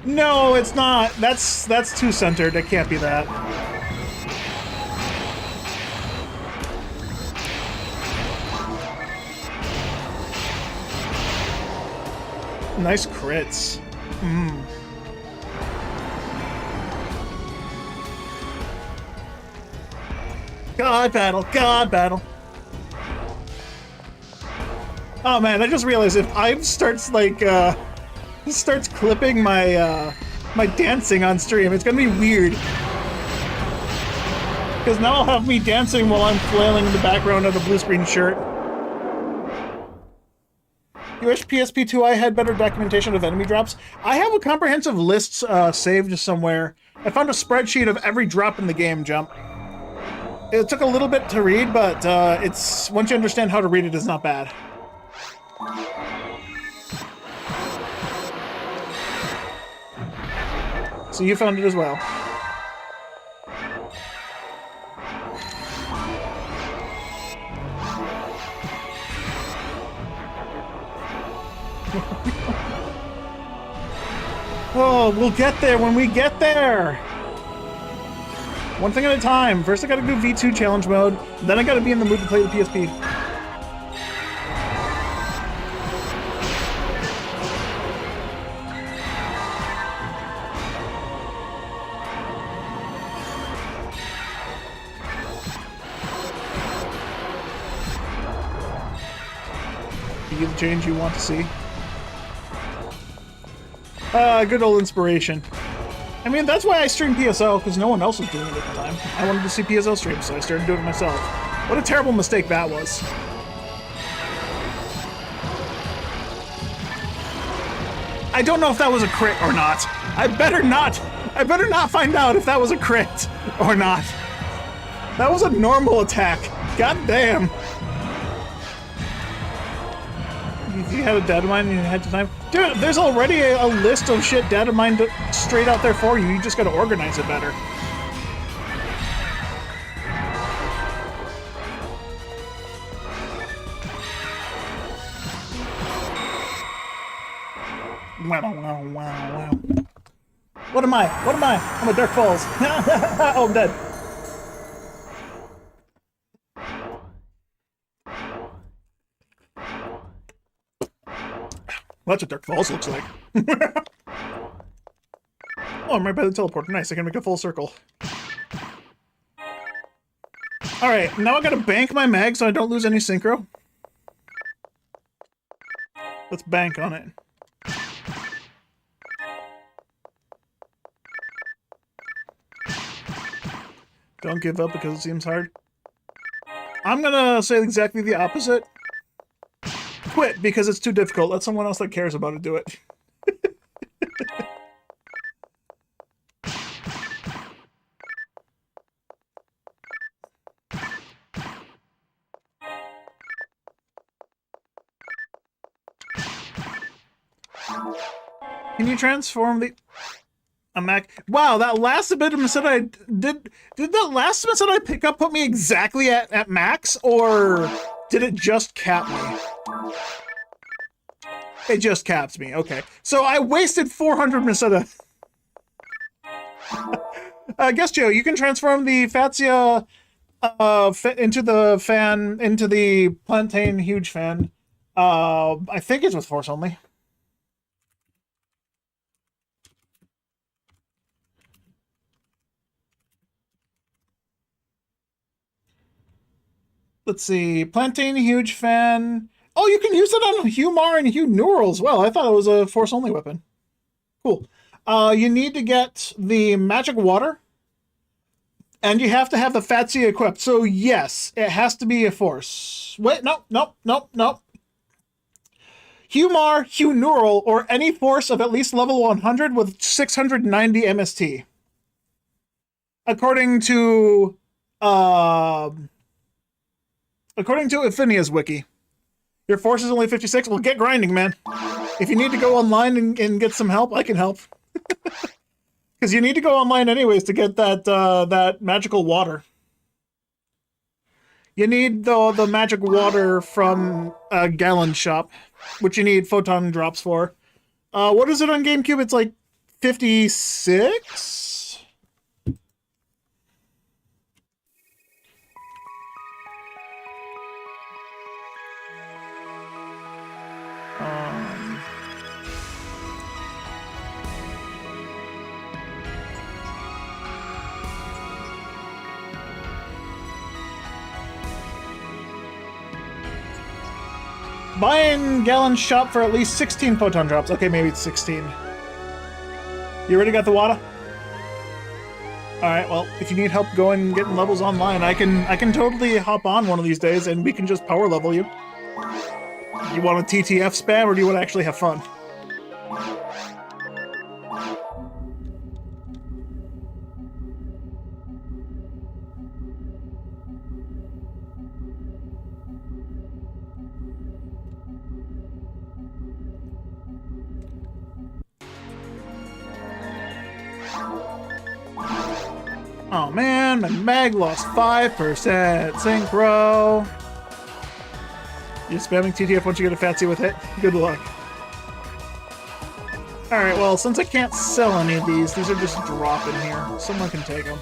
No, it's not. That's too centered. It can't be that. Nice crits. God battle, God battle. Oh man, I just realized if Ive starts like starts clipping my my dancing on stream, it's gonna be weird. Because now I'll have me dancing while I'm flailing in the background of a blue screen shirt. You wish PSP2i had better documentation of enemy drops? I have a comprehensive list saved somewhere. I found a spreadsheet of every drop in the game, Jump. It took a little bit to read, but it's once you understand how to read it, it's not bad. So you found it as well. Oh, we'll get there when we get there! One thing at a time. First I gotta do V2 challenge mode, then I gotta be in the mood to play the PSP. Be the change you want to see. Good old inspiration. I mean, that's why I streamed PSL, because no one else was doing it at the time. I wanted to see PSL streams, so I started doing it myself. What a terrible mistake that was. I don't know if that was a crit or not. I better not find out if that was a crit or not. That was a normal attack. God damn. You had a data mine and you had time. Dude, there's already a list of shit data mined straight out there for you. You just gotta organize it better. Wow. What am I? I'm a Dark Falls. Oh, I'm dead. Well, that's what Dark Falls looks like. Oh, I'm right by the teleporter. Nice, I can make a full circle. Alright, now I gotta bank my mag so I don't lose any synchro. Let's bank on it. Don't give up because it seems hard. I'm gonna say exactly the opposite. Quit because it's too difficult. Let someone else that cares about it do it. Can you transform a Mac? Wow, that last ability said I did that last ability I pick up put me exactly at max, or did it just cap me? It just caps me. Okay. So I wasted 400 instead of... Guess, Joe, you can transform the Fatsia into the Plantain Huge Fan. I think it's with Force only. Let's see. Plantain Huge Fan. Oh, you can use it on Humar and Hugh Neural as well. I thought it was a Force only weapon. Cool. You need to get the Magic Water. And you have to have the Fatsia equipped. So yes, it has to be a Force. Wait, nope. Humar, Hugh Neural, or any Force of at least level 100 with 690 MST. According to Infinia's wiki. Your Force is only 56? Well, get grinding, man. If you need to go online and get some help, I can help. Because you need to go online anyways to get that magical water. You need the magic water from Gallon Shop, which you need photon drops for. What is it on GameCube? It's like 56? Buy in Gallon Shop for at least 16 photon drops. Okay, maybe it's 16. You already got the water? Alright, well, if you need help going getting levels online, I can totally hop on one of these days and we can just power level you. You want a TTF spam or do you want to actually have fun? Oh man, my mag lost 5%. Synchro. You're spamming TTF once you get a Fatsia with it? Good luck. Alright, well, since I can't sell any of these are just dropping here. Someone can take them.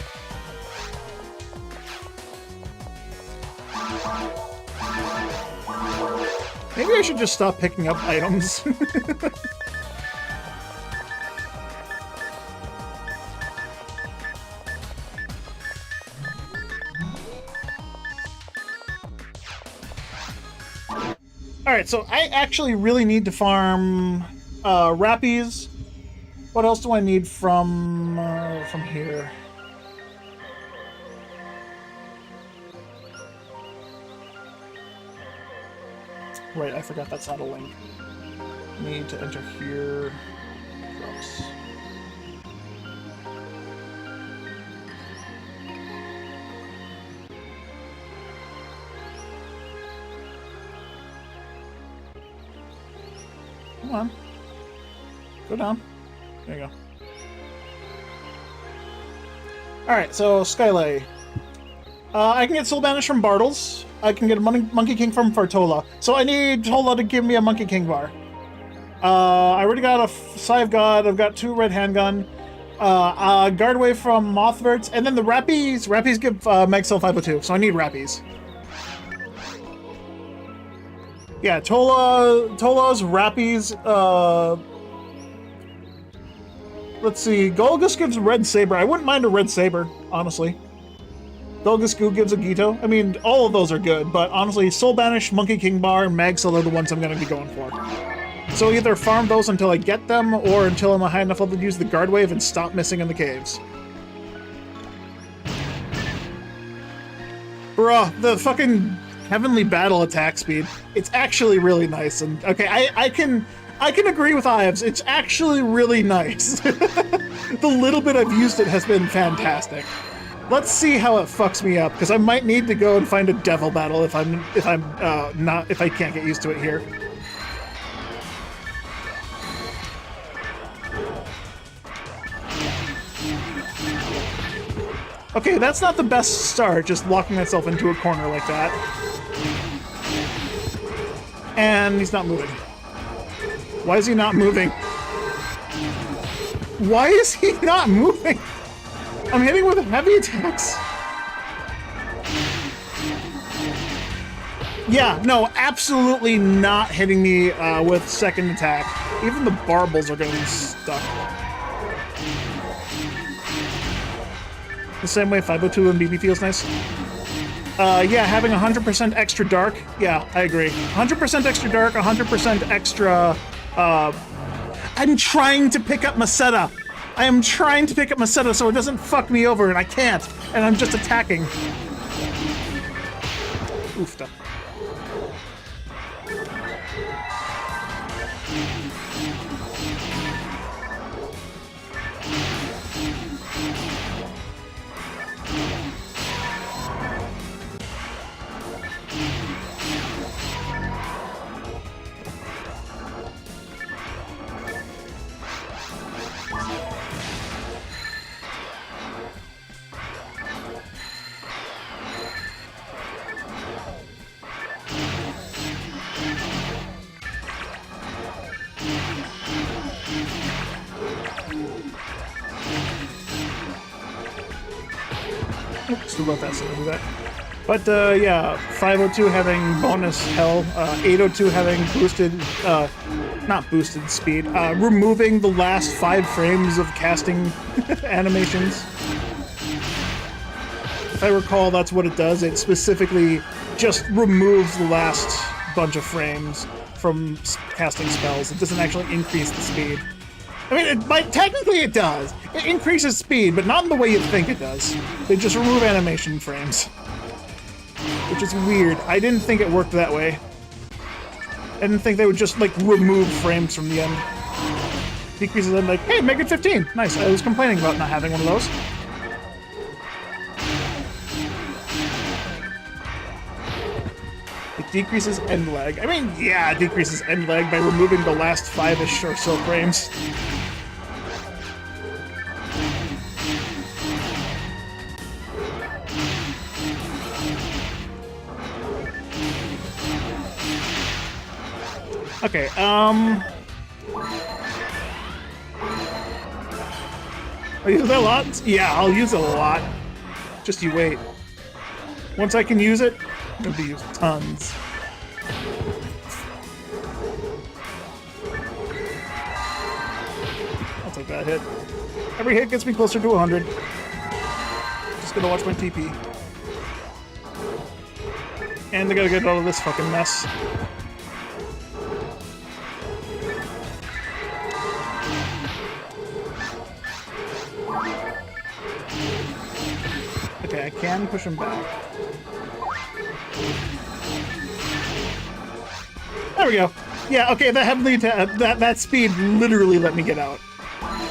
Maybe I should just stop picking up items. Alright, so I actually really need to farm Rappies. What else do I need from here? Right, I forgot that's not a link. Need to enter here. Oops. Come on. Go down. There you go. Alright, so Skylay. I can get Soul Banish from Bartles. I can get a Monkey King from Fartola. So I need Tola to give me a Monkey King bar. I already got a Sigh of God. I've got 2 red handgun. Guardway from Mothverts. And then the Rappies. Rappies give Magcell 502. So I need Rappies. Yeah, Tola's Rappies. Let's see. Golgus gives Red Saber. I wouldn't mind a Red Saber, honestly. Golgus Goo gives a Gito. I mean, all of those are good, but honestly, Soul Banish, Monkey King Bar, and Magcell are the ones I'm going to be going for. So either farm those until I get them, or until I'm a high enough level to use the Guard Wave and stop missing in the caves. Bruh, the fucking Heavenly Battle attack speed. It's actually really nice, and okay, I can agree with Ives. It's actually really nice. The little bit I've used it has been fantastic. Let's see how it fucks me up, because I might need to go and find a devil battle if I can't get used to it here. Okay, that's not the best start, just locking myself into a corner like that. And he's not moving. Why is he not moving? Why is he not moving? I'm hitting with heavy attacks. Yeah, no, absolutely not hitting me with second attack. Even the barbels are getting stuck. The same way 502 and BB feels nice. Yeah, having 100% extra dark. Yeah, I agree. 100% extra dark, 100% extra... I'm trying to pick up Masetta. I am trying to pick up Masetta so it doesn't fuck me over, and I can't. And I'm just attacking. Oofta. Still about that, so I'll do that. But yeah, 502 having bonus hell, 802 having boosted, not boosted speed, removing the last 5 frames of casting animations. If I recall, that's what it does. It specifically just removes the last bunch of frames from casting spells. It doesn't actually increase the speed. I mean, technically it does. It increases speed, but not in the way you think it does. They just remove animation frames. Which is weird. I didn't think it worked that way. I didn't think they would just, like, remove frames from the end. Decreases end, like, hey, make it 15! Nice, I was complaining about not having one of those. It decreases end lag. I mean, yeah, it decreases end lag by removing the last 5-ish or so frames. Okay, I'll use that a lot? Yeah, I'll use it a lot. Just you wait. Once I can use it, I'm gonna be using tons. I'll take that hit. Every hit gets me closer to 100. Just gonna watch my TP. And I gotta get out of this fucking mess. Okay, I can push him back. There we go. Yeah, okay, that heavily that speed literally let me get out.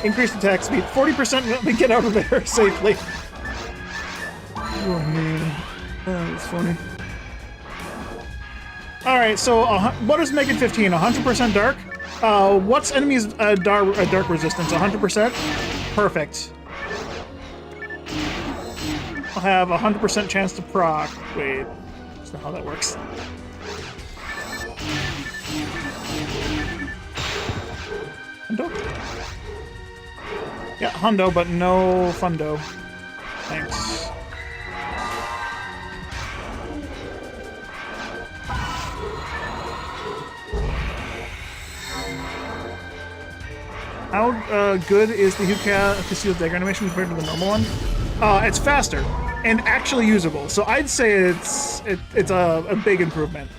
Increased attack speed, 40% let me get out of there safely. Oh man, that was funny. All right, so what does make it 15? 100% dark. What's enemies dark resistance? 100%. Perfect. I'll have 100% chance to proc. Wait, that's not how that works. Hundo? Yeah, hundo, but no fundo. Thanks. How good is the Castillo's dagger animation compared to the normal one? It's faster and actually usable, so I'd say it's a big improvement.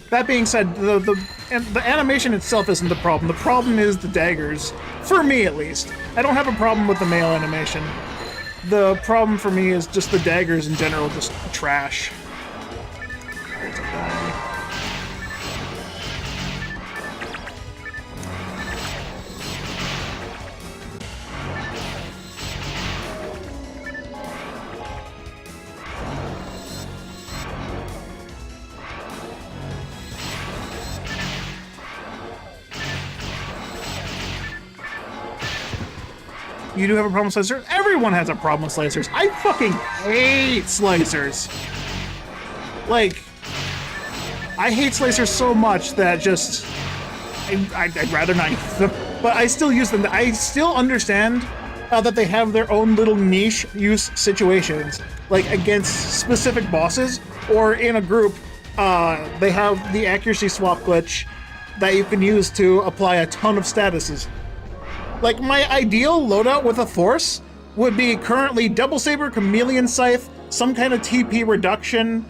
That being said, the animation itself isn't the problem. The problem is the daggers, for me at least. I don't have a problem with the male animation. The problem for me is just the daggers in general, just trash. You do have a problem with slicers? Everyone has a problem with slicers. I fucking hate slicers. Like, I hate slicers so much that just I'd rather not use them, but I still use them. I still understand that they have their own little niche use situations, like against specific bosses or in a group. They have the accuracy swap glitch that you can use to apply a ton of statuses. Like, my ideal loadout with a Force would be currently Double Saber, Chameleon Scythe, some kind of TP reduction,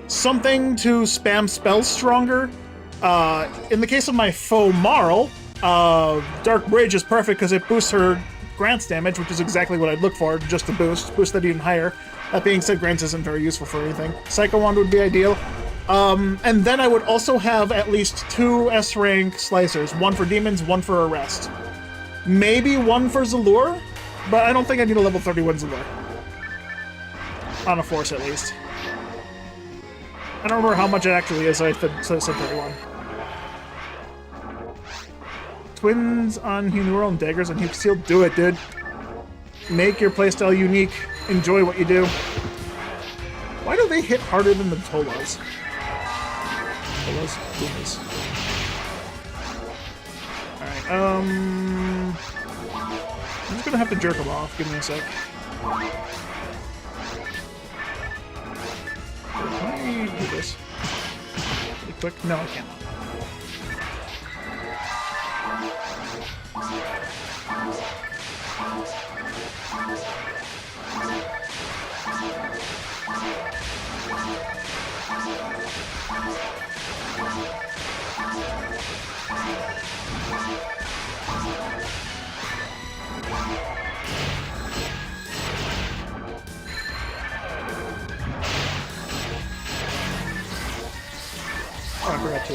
something to spam spells stronger. In the case of my foe Marl, Dark Bridge is perfect because it boosts her Grant's damage, which is exactly what I'd look for, just to boost that even higher. That being said, Grant's isn't very useful for anything. Psycho Wand would be ideal. And then I would also have at least 2 S-rank slicers, one for demons, one for arrest. Maybe one for Zalur, but I don't think I need a level 31 Zalur. On a Force, at least. I don't remember how much it actually is, so I said 31. Twins on Hunuro and daggers on Huke Steel. Do it, dude. Make your playstyle unique. Enjoy what you do. Why do they hit harder than the Tolas? Tolas? Pumas. Alright, I'm just gonna have to jerk them off. Give me a sec. Can I do this? Really quick? No, I can't. Oh, I forgot to.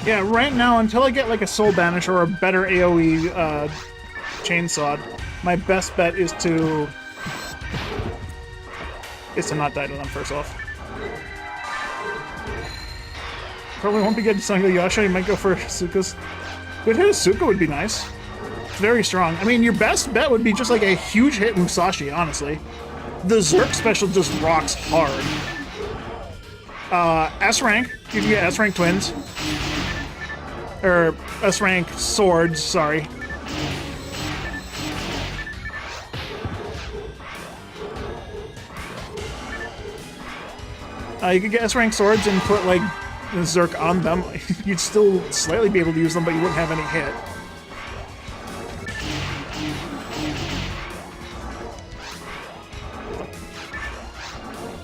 Yeah, right now, until I get like a Soul Banish or a better AoE Chainsaw, my best bet is to not die to them first off. Probably won't be getting Sanga Yasha, you might go for Suka's. Good hit Asuka would be nice. It's very strong. I mean, your best bet would be just like a huge hit Musashi, honestly. The Zerk special just rocks hard. S-rank, you can get S-rank twins. Or S-rank swords, sorry. You could get S-rank swords and put like Zerk on them. You'd still slightly be able to use them, but you wouldn't have any hit.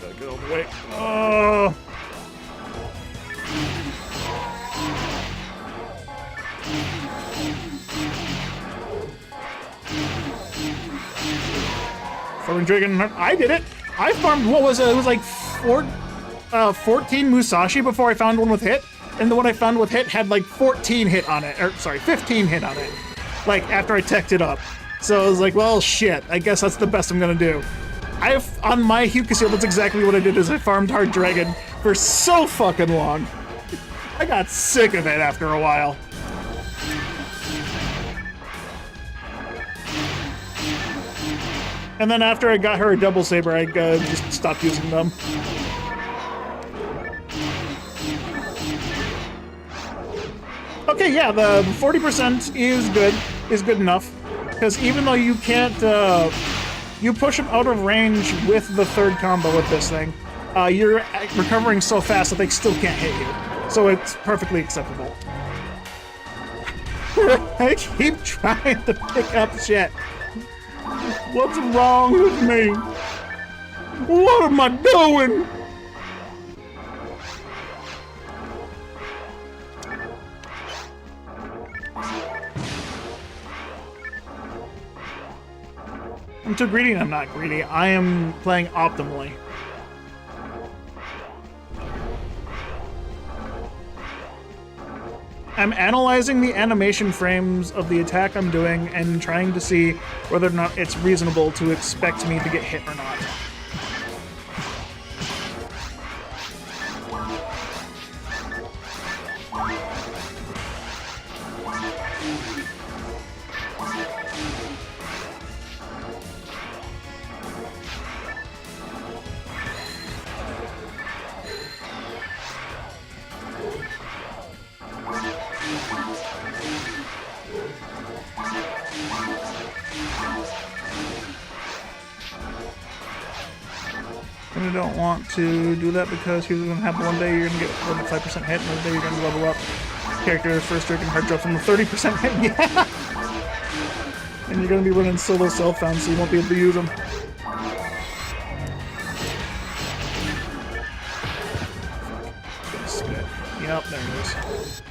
Gotta get all the way. Oh. Farming Dragon, I did it. I farmed, what was it? It was like 14 Musashi before I found one with hit, and the one I found with hit had like 14 hit on it, or sorry, 15 hit on it. Like after I teched it up. So I was like, well, shit. I guess that's the best I'm gonna do. On my Hukasil, that's exactly what I did. Is I farmed Hard Dragon for so fucking long. I got sick of it after a while. And then after I got her a Double Saber, I just stopped using them. Okay, yeah, the 40% is good enough. Because even though you can't, you push them out of range with the third combo with this thing, you're recovering so fast that they still can't hit you. So it's perfectly acceptable. I keep trying to pick up shit. What's wrong with me? What am I doing? I'm too greedy and I'm not greedy. I am playing optimally. I'm analyzing the animation frames of the attack I'm doing and trying to see whether or not it's reasonable to expect me to get hit or not. And I don't want to do that because here's going to happen one day you're going to get 45% hit, another day you're going to level up. Character's first striking hard drop from the 30% hit, yeah! And you're going to be running solo self-found, so you won't be able to use them. Yep, there it is.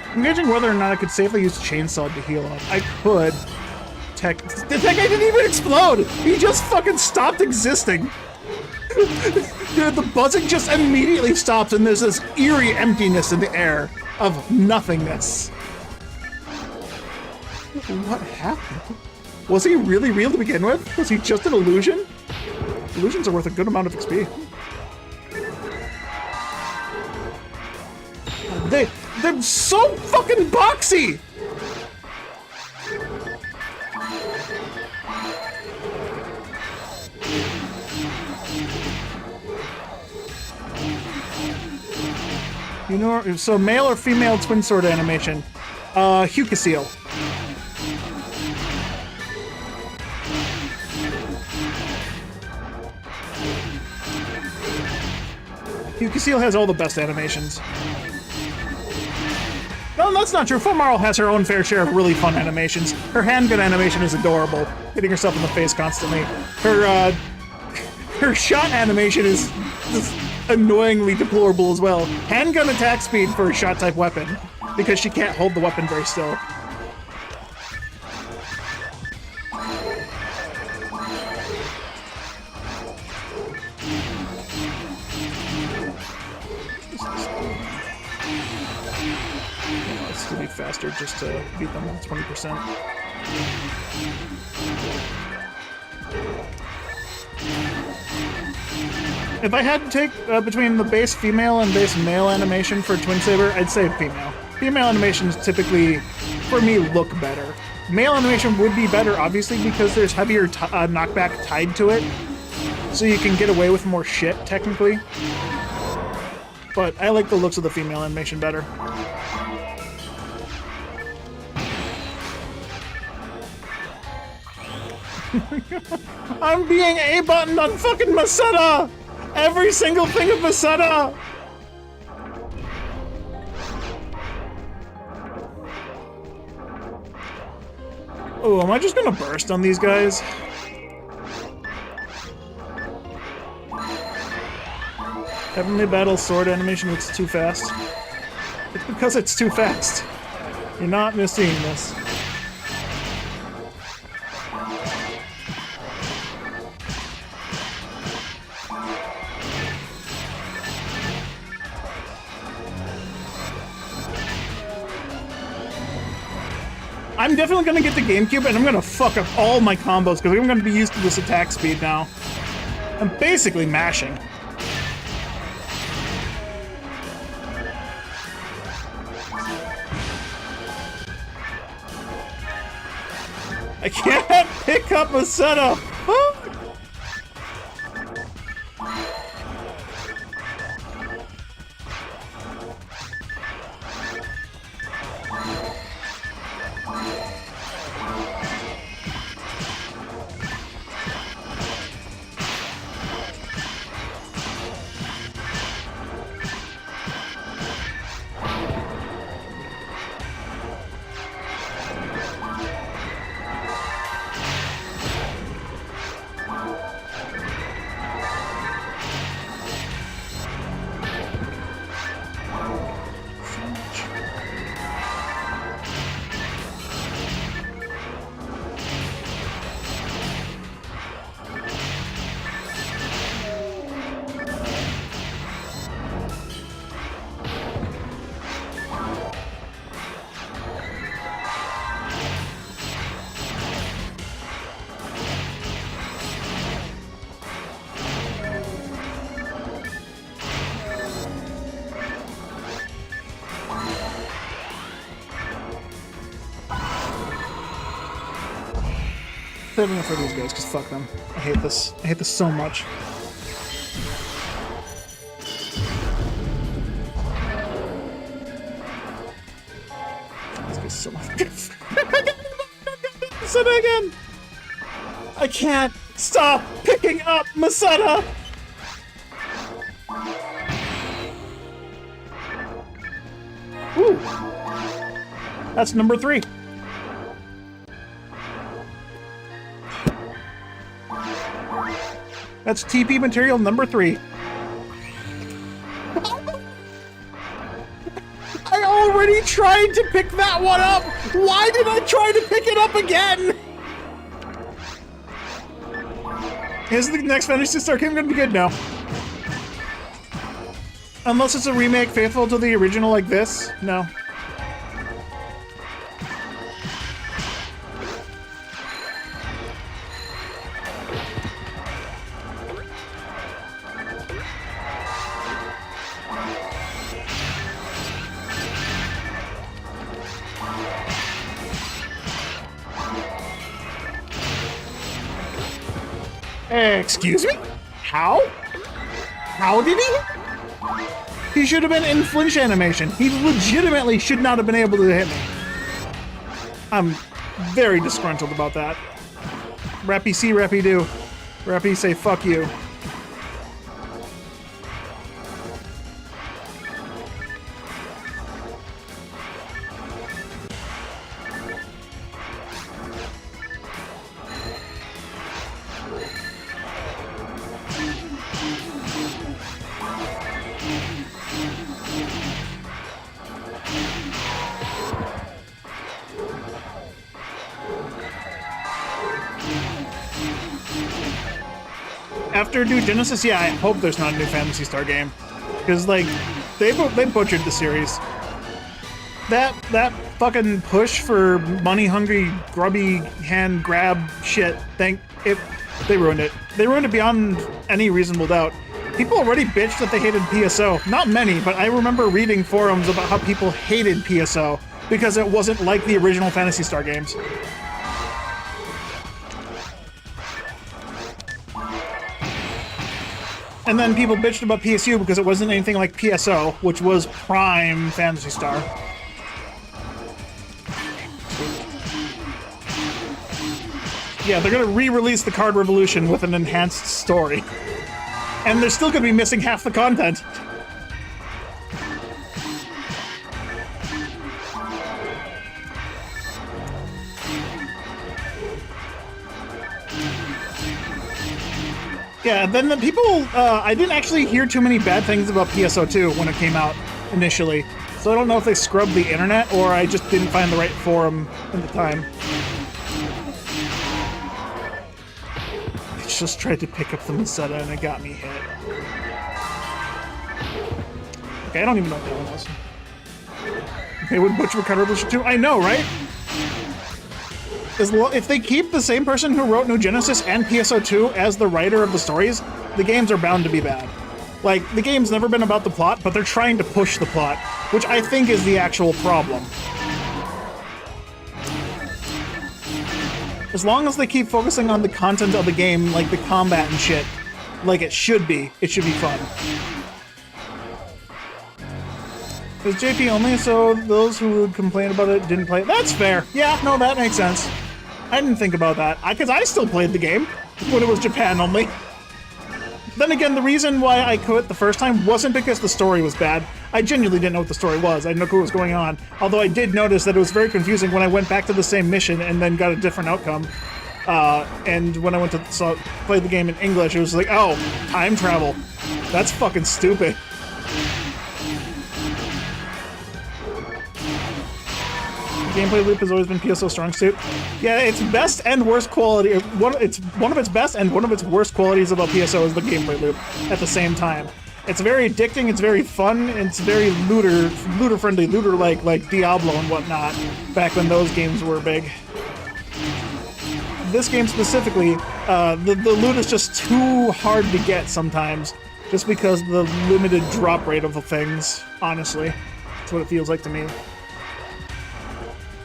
I'm gauging whether or not I could safely use Chainsaw to heal up. I could. The tech guy didn't even explode! He just fucking stopped existing! Dude, the buzzing just immediately stops and there's this eerie emptiness in the air of nothingness. What happened? Was he really real to begin with? Was he just an illusion? Illusions are worth a good amount of XP. They're so fucking boxy! You know, so male or female twin sword animation? Hucasil. Hucasil has all the best animations. No, that's not true. Fomaro has her own fair share of really fun animations. Her handgun animation is adorable, hitting herself in the face constantly. Her shot animation is just annoyingly deplorable as well. Handgun attack speed for a shot type weapon, because she can't hold the weapon very still. Faster just to beat them 20%. If I had to take between the base female and base male animation for Twin Saber, I'd say female. Female animations typically, for me, look better. Male animation would be better, obviously, because there's heavier knockback tied to it, so you can get away with more shit, technically. But I like the looks of the female animation better. I'm being A-buttoned on fucking Masetta! Every single thing of Masetta! Oh, am I just gonna burst on these guys? Heavenly Battle sword animation looks too fast. It's because it's too fast. You're not missing this. I'm definitely gonna get the GameCube and I'm gonna fuck up all my combos because I'm gonna be used to this attack speed now. I'm basically mashing. I can't pick up a setup. saving it for these guys, because fuck them. I hate this. I hate this so much. This guy's so much. Masada again! I can't stop picking up Masada! Ooh. That's number 3. That's TP material number 3. I already tried to pick that one up! Why did I try to pick it up again? Is the next Fantasy Star game gonna be good? No. Unless it's a remake faithful to the original like this? No. Excuse me? How? How did he? He should have been in flinch animation. He legitimately should not have been able to hit me. I'm very disgruntled about that. Rappy see, Rappy do. Rappy say fuck you. After New Genesis, yeah, I hope there's not a new Phantasy Star game, because like they butchered the series. That fucking push for money-hungry, grubby hand grab shit. They ruined it. They ruined it beyond any reasonable doubt. People already bitched that they hated PSO. Not many, but I remember reading forums about how people hated PSO because it wasn't like the original Phantasy Star games. And then people bitched about PSU because it wasn't anything like PSO, which was prime Phantasy Star. Yeah, they're gonna re-release the Card Revolution with an enhanced story. And they're still gonna be missing half the content. Yeah, then the people, I didn't actually hear too many bad things about PSO2 when it came out initially. So I don't know if they scrubbed the internet or I just didn't find the right forum at the time. I just tried to pick up the Masada and it got me hit. Okay, I don't even know what that one was. They would butcher Card Revolution 2? I know, right? If they keep the same person who wrote New Genesis and PSO2 as the writer of the stories, the games are bound to be bad. Like, the game's never been about the plot, but they're trying to push the plot, which I think is the actual problem. As long as they keep focusing on the content of the game, like the combat and shit, like it should be fun. It's JP only, so those who would complain about it didn't play it. That's fair. Yeah, no, that makes sense. I didn't think about that. Because I still played the game when it was Japan only. Then again, the reason why I quit the first time wasn't because the story was bad. I genuinely didn't know what the story was. I didn't know what was going on. Although I did notice that it was very confusing when I went back to the same mission and then got a different outcome. And when I went to play the game in English, it was like, oh, time travel. That's fucking stupid. Gameplay loop has always been PSO strong suit. Yeah, its best and worst quality. It's one of its best and one of its worst qualities about PSO is the gameplay loop at the same time. It's very addicting. It's very fun. It's very looter friendly, like Diablo and whatnot. Back when those games were big. This game specifically, the loot is just too hard to get sometimes, just because of the limited drop rate of the things. Honestly, that's what it feels like to me.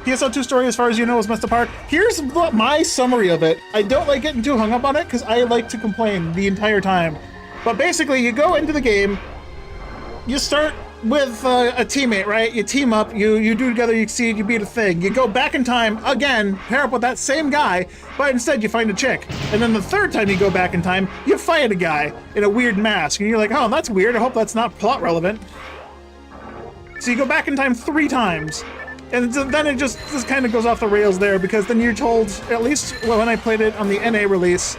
PSO2 story, as far as you know, is messed apart. Here's my summary of it. I don't like getting too hung up on it because I like to complain the entire time. But basically, you go into the game, you start with a teammate, right? You team up, you do together, you succeed, you beat a thing. You go back in time again, pair up with that same guy, but instead you find a chick. And then the third time you go back in time, you fight a guy in a weird mask, and you're like, oh, that's weird. I hope that's not plot relevant. So you go back in time 3 times. And then it just kind of goes off the rails there, because then you're told, at least when I played it on the NA release,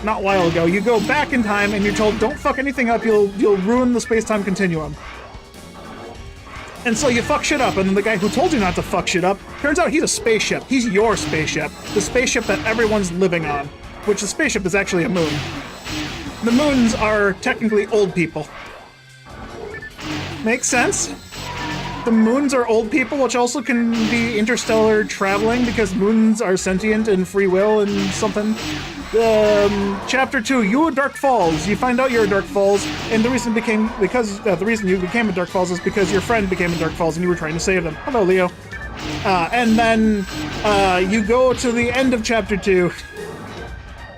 not a while ago, you go back in time and you're told, don't fuck anything up, you'll ruin the space-time continuum. And so you fuck shit up, and then the guy who told you not to fuck shit up, turns out he's a spaceship. He's your spaceship. The spaceship that everyone's living on. Which the spaceship is actually a moon. The moons are technically old people. Makes sense? The moons are old people, which also can be interstellar traveling, because moons are sentient and free will and something. Chapter 2, you at Dark Falls. You find out you're at Dark Falls, and the reason you became a Dark Falls is because your friend became a Dark Falls and you were trying to save them. Hello, Leo. And then you go to the end of Chapter 2.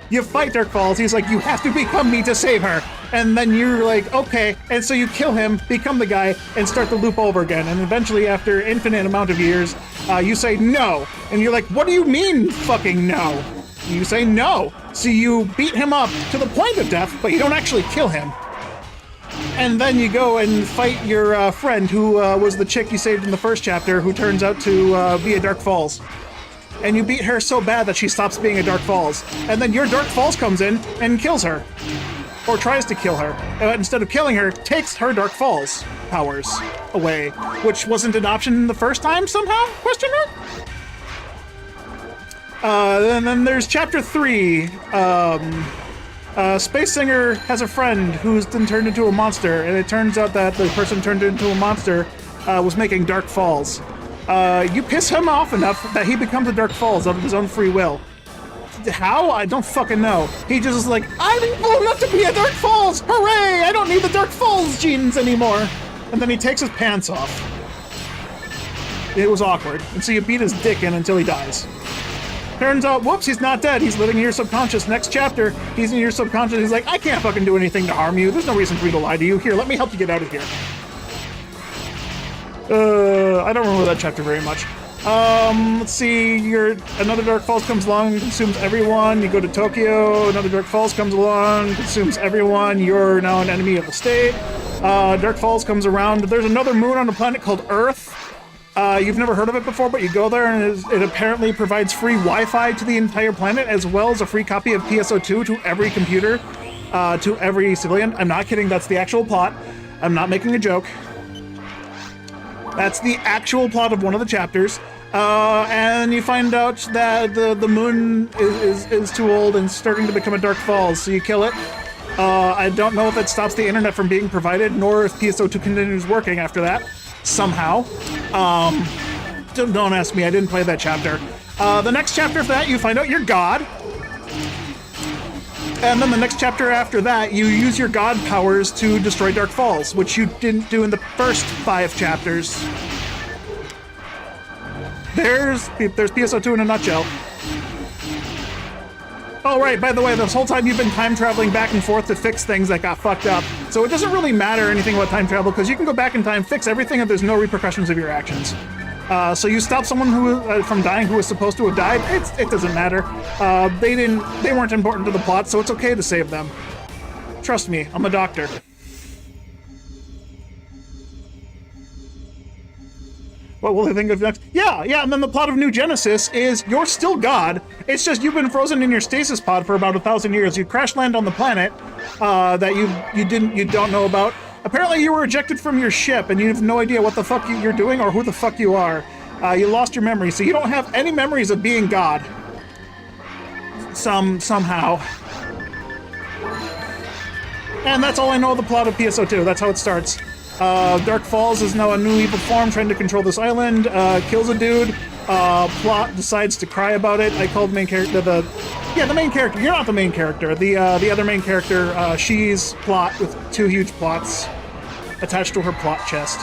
You fight Dark Falls. He's like, you have to become me to save her. And then you're like, okay. And so you kill him, become the guy, and start the loop over again. And eventually, after infinite amount of years, you say no. And you're like, what do you mean fucking no? You say no. So you beat him up to the point of death, but you don't actually kill him. And then you go and fight your friend, who was the chick you saved in the first chapter, who turns out to be a Dark Falls. And you beat her so bad that she stops being a Dark Falls. And then your Dark Falls comes in and kills her. Or tries to kill her. Instead of killing her, takes her Dark Falls powers away. Which wasn't an option the first time somehow? Question mark? And then there's Chapter 3. Space Singer has a friend who's been turned into a monster. And it turns out that the person turned into a monster was making Dark Falls. You piss him off enough that he becomes a Dark Falls out of his own free will. How? I don't fucking know. He just is like, I'm able enough to be a Dark Falls! Hooray! I don't need the Dark Falls genes anymore! And then he takes his pants off. It was awkward. And so you beat his dick in until he dies. Turns out, whoops, he's not dead. He's living in your subconscious. Next chapter, he's in your subconscious. He's like, I can't fucking do anything to harm you. There's no reason for me to lie to you. Here, let me help you get out of here. I don't remember that chapter very much. Let's see, another Dark Falls comes along, consumes everyone. You go to Tokyo, another Dark Falls comes along, consumes everyone. You're now an enemy of the state. Dark Falls comes around. There's another moon on a planet called Earth. You've never heard of it before, but you go there and it apparently provides free Wi-Fi to the entire planet, as well as a free copy of PSO2 to every computer, to every civilian. I'm not kidding, that's the actual plot. I'm not making a joke. That's the actual plot of one of the chapters. And you find out that the moon is too old and starting to become a Dark Falls, so you kill it. I don't know if it stops the internet from being provided, nor if PSO2 continues working after that, somehow. Don't ask me, I didn't play that chapter. The next chapter of that, you find out you're God. And then the next chapter after that, you use your God powers to destroy Dark Falls, which you didn't do in the first 5 chapters. There's PSO2 in a nutshell. Oh, right, by the way, this whole time you've been time traveling back and forth to fix things that got fucked up. So it doesn't really matter anything about time travel, because you can go back in time, fix everything, and there's no repercussions of your actions. So you stop someone from dying who was supposed to have died, it doesn't matter. They weren't important to the plot, so it's okay to save them. Trust me, I'm a doctor. What will they think of next? Yeah, and then the plot of New Genesis is you're still God. It's just you've been frozen in your stasis pod for about 1,000 years. You crash land on the planet that you don't know about. Apparently you were ejected from your ship and you have no idea what the fuck you're doing or who the fuck you are. You lost your memory, so you don't have any memories of being God. Somehow. And that's all I know of the plot of PSO2. That's how it starts. Dark Falls is now a new evil form trying to control this island, kills a dude, Plot decides to cry about it. I called the main character, the main character. You're not the main character. The other main character, she's Plot with 2 huge plots attached to her plot chest.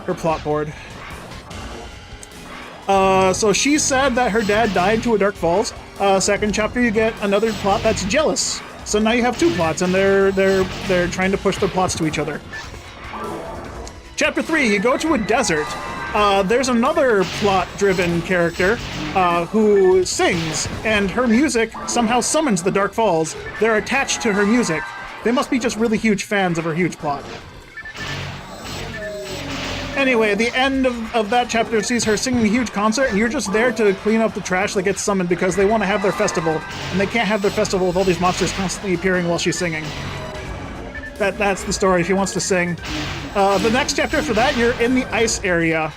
Her plot board. So she's sad that her dad died to a Dark Falls. Second chapter, you get another plot that's jealous. So now you have two plots, and they're trying to push their plots to each other. Chapter 3, you go to a desert. There's another plot-driven character who sings, and her music somehow summons the Dark Falls. They're attached to her music. They must be just really huge fans of her huge plot. Anyway, the end of that chapter sees her singing a huge concert, and you're just there to clean up the trash that gets summoned because they want to have their festival, and they can't have their festival with all these monsters constantly appearing while she's singing. That's the story. She wants to sing. The next chapter after that, you're in the ice area.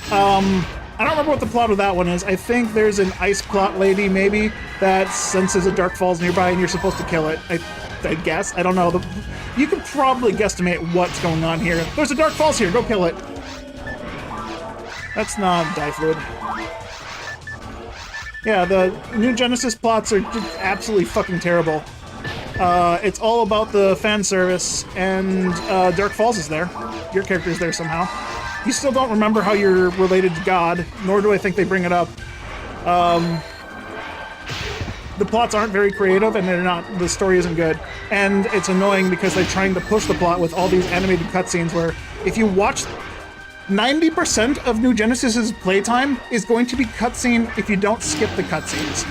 I don't remember what the plot of that one is. I think there's an ice plot lady, maybe, that senses a Dark Falls nearby, and you're supposed to kill it. I guess. I don't know. You can probably guesstimate what's going on here. There's a Dark Falls here. Go kill it. That's not die fluid. Yeah, the New Genesis plots are just absolutely fucking terrible. It's all about the fan service, and Dark Falls is there. Your character's there somehow. You still don't remember how you're related to God, nor do I think they bring it up. The plots aren't very creative, and the story isn't good. And it's annoying because they're trying to push the plot with all these animated cutscenes where if you watch 90% of New Genesis's playtime is going to be cutscene if you don't skip the cutscenes.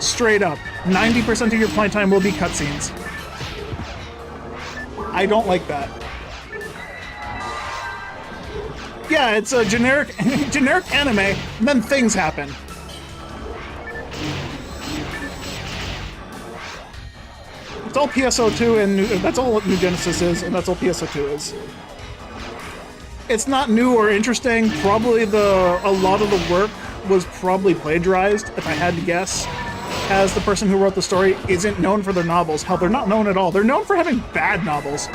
Straight up. 90% of your playtime will be cutscenes. I don't like that. Yeah, it's a generic anime, and then things happen. It's all PSO2, and that's all New Genesis is, and that's all PSO2 is. It's not new or interesting. Probably a lot of the work was probably plagiarized, if I had to guess, as the person who wrote the story isn't known for their novels. Hell, they're not known at all. They're known for having bad novels.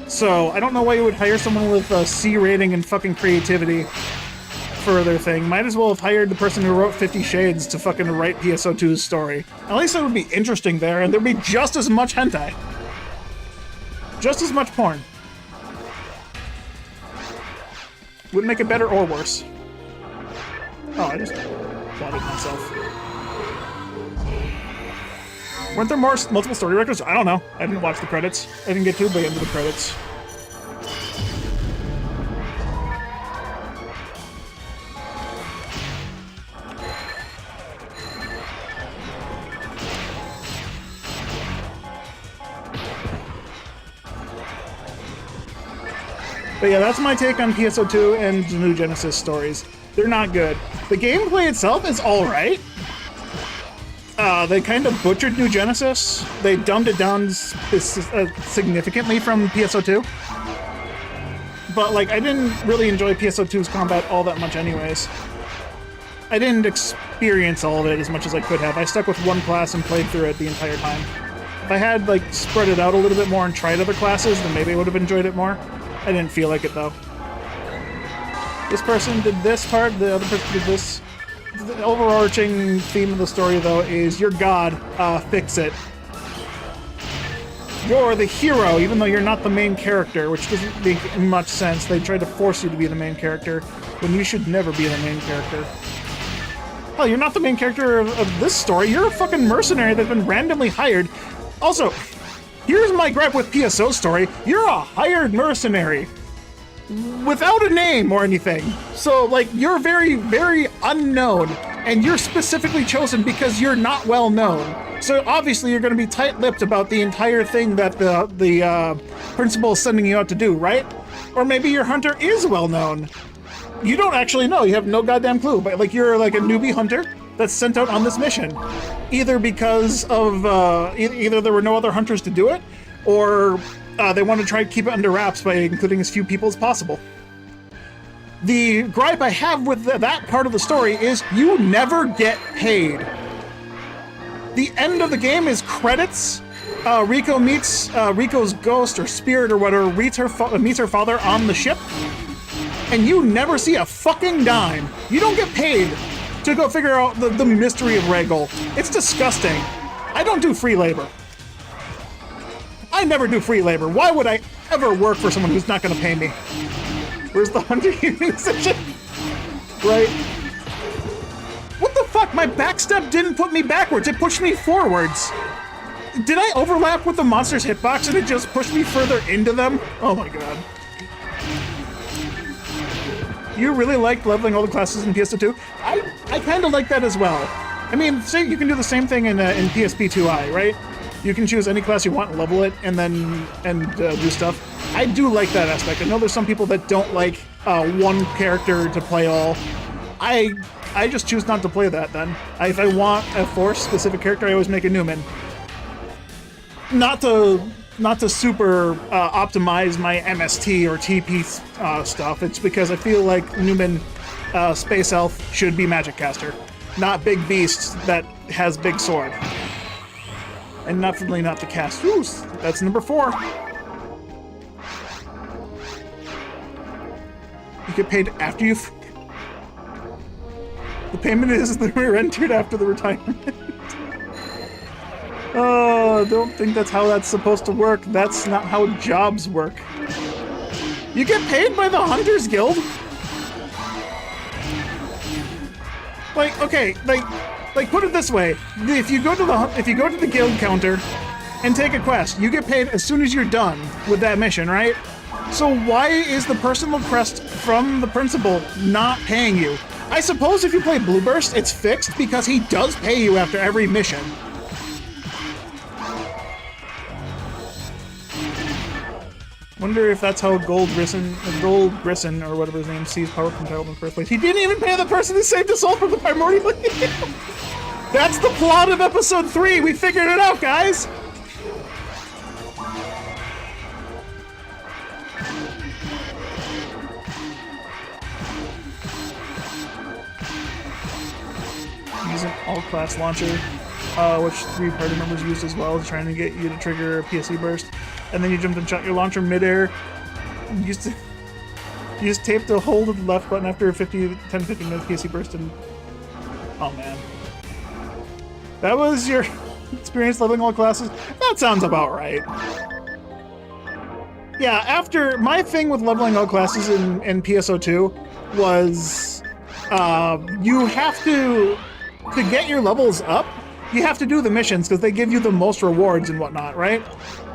So, I don't know why you would hire someone with a C rating and fucking creativity for their thing. Might as well have hired the person who wrote 50 Shades to fucking write PSO2's story. At least it would be interesting there, and there'd be just as much hentai. Just as much porn. Wouldn't make it better or worse. Oh, I just plotted myself. Weren't there multiple story records? I don't know. I didn't watch the credits. I didn't get to the end of the credits. But yeah, that's my take on PSO2 and the New Genesis stories. They're not good. The gameplay itself is alright. They kind of butchered New Genesis. They dumbed it down significantly from PSO2. But, like, I didn't really enjoy PSO2's combat all that much anyways. I didn't experience all of it as much as I could have. I stuck with one class and played through it the entire time. If I had, like, spread it out a little bit more and tried other classes, then maybe I would have enjoyed it more. I didn't feel like it, though. This person did this part, the other person did this. The overarching theme of the story, though, is you're God, fix it. You're the hero, even though you're not the main character, which doesn't make much sense. They try to force you to be the main character, when you should never be the main character. Hell, you're not the main character of this story. You're a fucking mercenary that's been randomly hired. Also, here's my gripe with PSO's story. You're a hired mercenary. Without a name or anything. So, like, you're very, very unknown, and you're specifically chosen because you're not well known. So, obviously, you're going to be tight-lipped about the entire thing that the principal is sending you out to do, right? Or maybe your hunter is well known. You don't actually know. You have no goddamn clue. But, like, you're, like, a newbie hunter that's sent out on this mission. Either because of, either there were no other hunters to do it, or they want to try to keep it under wraps by including as few people as possible. The gripe I have with that part of the story is you never get paid. The end of the game is credits. Rico meets Rico's ghost or spirit or whatever, meets her father on the ship, and you never see a fucking dime. You don't get paid to go figure out the mystery of Regal. It's disgusting. I don't do free labor. I never do free labor. Why would I ever work for someone who's not going to pay me? Where's the hunter healing session? Right. What the fuck? My backstep didn't put me backwards. It pushed me forwards. Did I overlap with the monster's hitbox and it just pushed me further into them? Oh my god. You really liked leveling all the classes in PS2? I kind of like that as well. I mean, say you can do the same thing in PSP2i, right? You can choose any class you want and level it, and then do stuff. I do like that aspect. I know there's some people that don't like one character to play all. I just choose not to play that then. If I want a Force-specific character, I always make a Newman. Not to super optimize my MST or TP stuff. It's because I feel like Newman Space Elf should be Magic Caster, not Big Beast that has big sword. And definitely not the cast. Ooh, that's number 4. You get paid after you... The payment is that we're entered after the retirement. Oh, don't think that's how that's supposed to work. That's not how jobs work. You get paid by the Hunters Guild? Like, okay, like put it this way: if you go to the guild counter and take a quest, you get paid as soon as you're done with that mission, right? So why is the personal crest from the principal not paying you? I suppose if you play Blueburst, it's fixed because he does pay you after every mission. Wonder if that's how Gold Grisson, or whatever his name, sees power from title in the first place. He didn't even pay the person who saved us all from the primordial. That's the plot of episode 3. We figured it out, guys. Use an all-class launcher, which 3 party members used as well, trying to get you to trigger a PSE burst. And then you jumped and shot your launcher midair. You used tape to hold the left button after a 10-15 minute PSE burst and... Oh man. That was your experience leveling all classes? That sounds about right. Yeah, after... My thing with leveling all classes in PSO2 was... you have to get your levels up, you have to do the missions because they give you the most rewards and whatnot, right?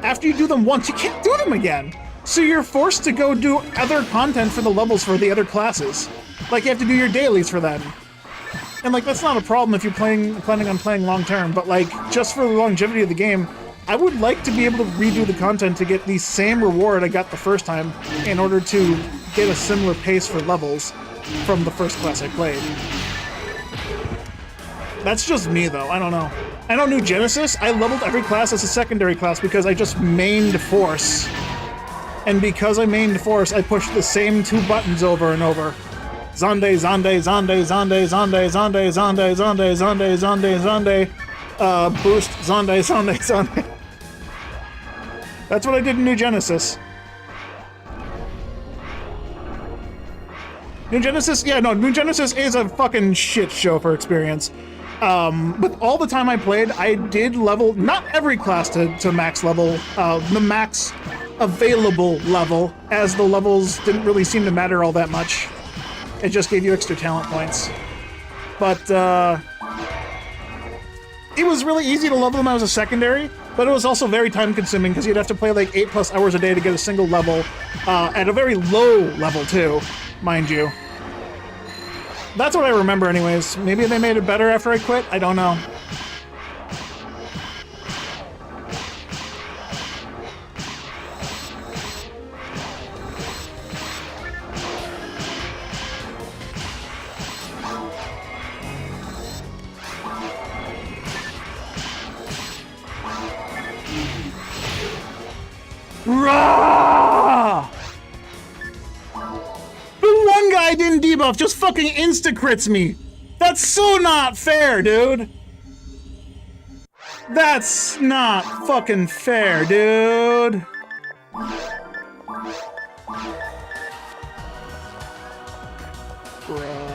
After you do them once, you can't do them again. So you're forced to go do other content for the levels for the other classes. Like, you have to do your dailies for them. And, like, that's not a problem if you're planning on playing long term, but, like, just for the longevity of the game, I would like to be able to redo the content to get the same reward I got the first time in order to get a similar pace for levels from the first class I played. That's just me, though. I don't know. I know New Genesis, I leveled every class as a secondary class because I just mained Force. And because I mained Force, I pushed the same 2 buttons over and over. Zonde, Zonde, Zonde, Zonde, Zonde, Zonde, Zonde, Zonde, Zonde, Zonde, Zonde, boost, Zonde, Zonde, Zonde. That's what I did in New Genesis. New Genesis, yeah, no, New Genesis is a fucking shit show for experience. But all the time I played, I did level, not every class to max level, the max available level, as the levels didn't really seem to matter all that much. It just gave you extra talent points. But, it was really easy to level them as a secondary, but it was also very time consuming because you'd have to play like 8+ hours a day to get a single level, at a very low level too, mind you. That's what I remember anyways. Maybe they made it better after I quit? I don't know. Rah! The one guy didn't debuff, just fucking insta-crits me. That's so not fair, dude. That's not fucking fair, dude. Bruh.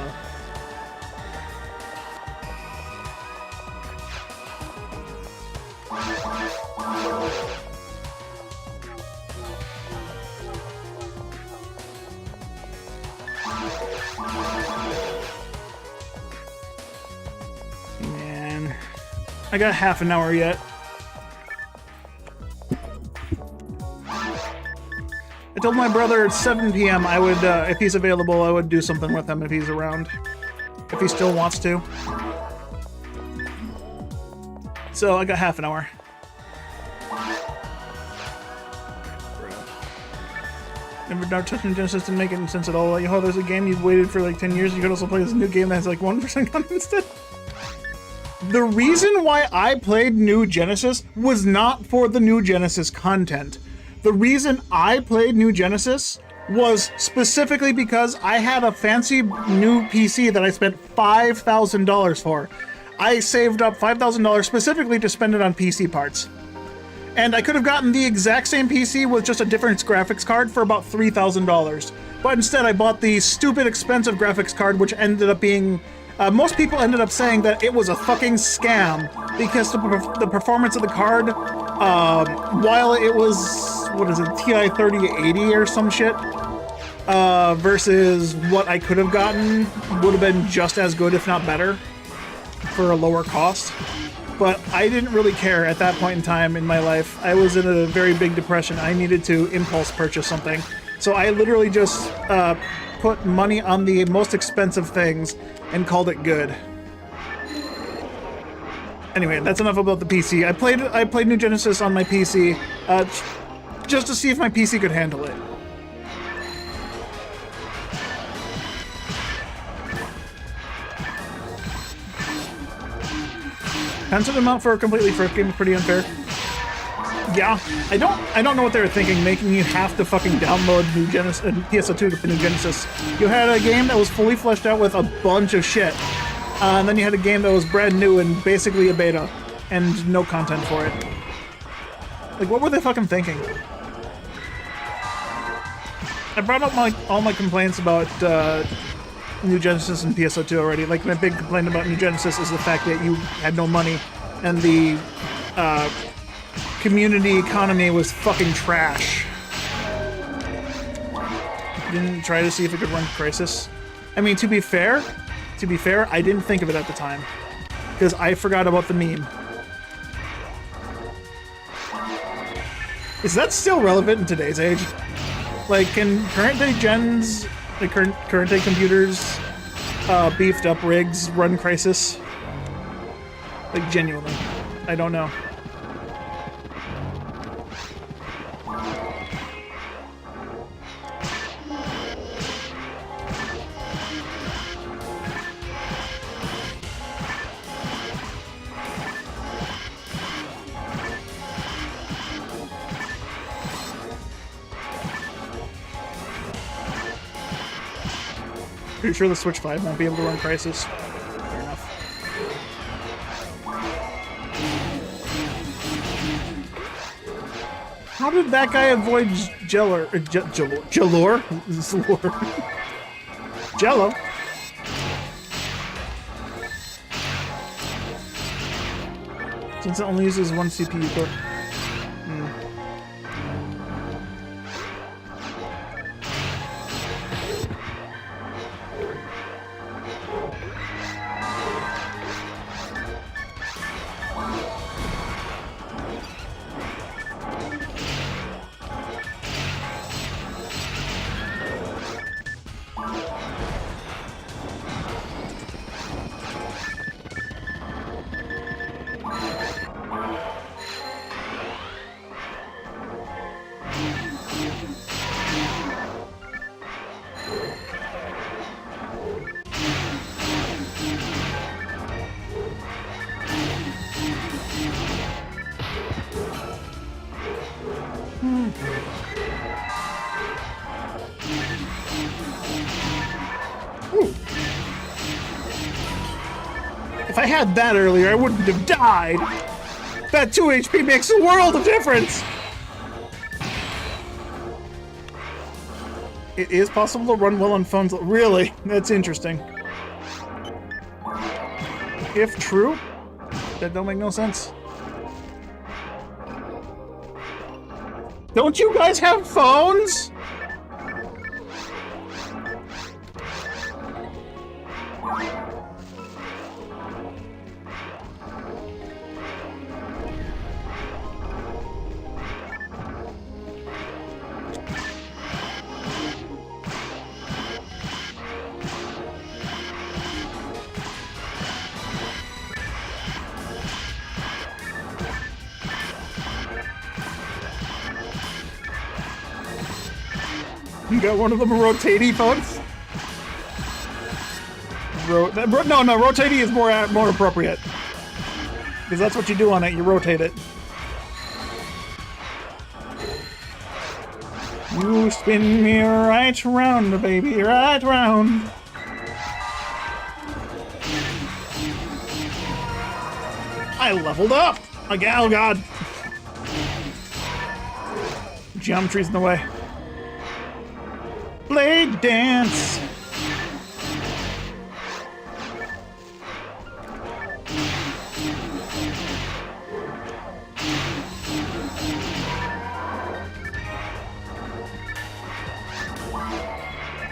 I got half an hour yet. I told my brother at 7 p.m. I would, if he's available, I would do something with him if he's around. If he still wants to. So I got half an hour. Never touching Genesis didn't make any sense at all. Like, oh, there's a game you've waited for like 10 years. You could also play this new game that has like 1% content instead. The reason why I played New Genesis was not for the New Genesis content. The reason I played New Genesis was specifically because I had a fancy new PC that I spent $5,000 for. I saved up $5,000 specifically to spend it on PC parts. And I could have gotten the exact same PC with just a different graphics card for about $3,000. But instead I bought the stupid expensive graphics card, which ended up being... most people ended up saying that it was a fucking scam because the performance of the card, while it was, what is it, TI 3080 or some shit, versus what I could have gotten would have been just as good, if not better, for a lower cost. But I didn't really care at that point in time in my life. I was in a very big depression. I needed to impulse purchase something. So I literally just put money on the most expensive things and called it good. Anyway, that's enough about the PC. I played New Genesis on my PC just to see if my PC could handle it. Pencil amount for a completely first game is pretty unfair. Yeah, I don't know what they were thinking, making you have to fucking download New Genesis and PS2 for New Genesis. You had a game that was fully fleshed out with a bunch of shit, and then you had a game that was brand new and basically a beta, and no content for it. Like, what were they fucking thinking? I brought up all my complaints about New Genesis and PS2 already. Like, my big complaint about New Genesis is the fact that you had no money, and the community economy was fucking trash. Didn't try to see if it could run Crisis. I mean, to be fair, I didn't think of it at the time, because I forgot about the meme. Is that still relevant in today's age? Like, can current day gens, like current day computers, beefed up rigs run Crisis? Like, genuinely, I don't know. Pretty sure the Switch 5 won't be able to run Crisis. Fair enough. How did that guy avoid Jello? Jello? Since it only uses one CPU core. If I had that earlier, I wouldn't have died. That 2 HP makes a world of difference. It is possible to run well on phones. Really? That's interesting. If true, that don't make no sense. Don't you guys have phones? You got one of them rotatey, folks? No, rotatey is more appropriate. Because that's what you do on it, you rotate it. You spin me right round, baby, right round. I leveled up! Again, oh god. Geometry's in the way. Blade dance!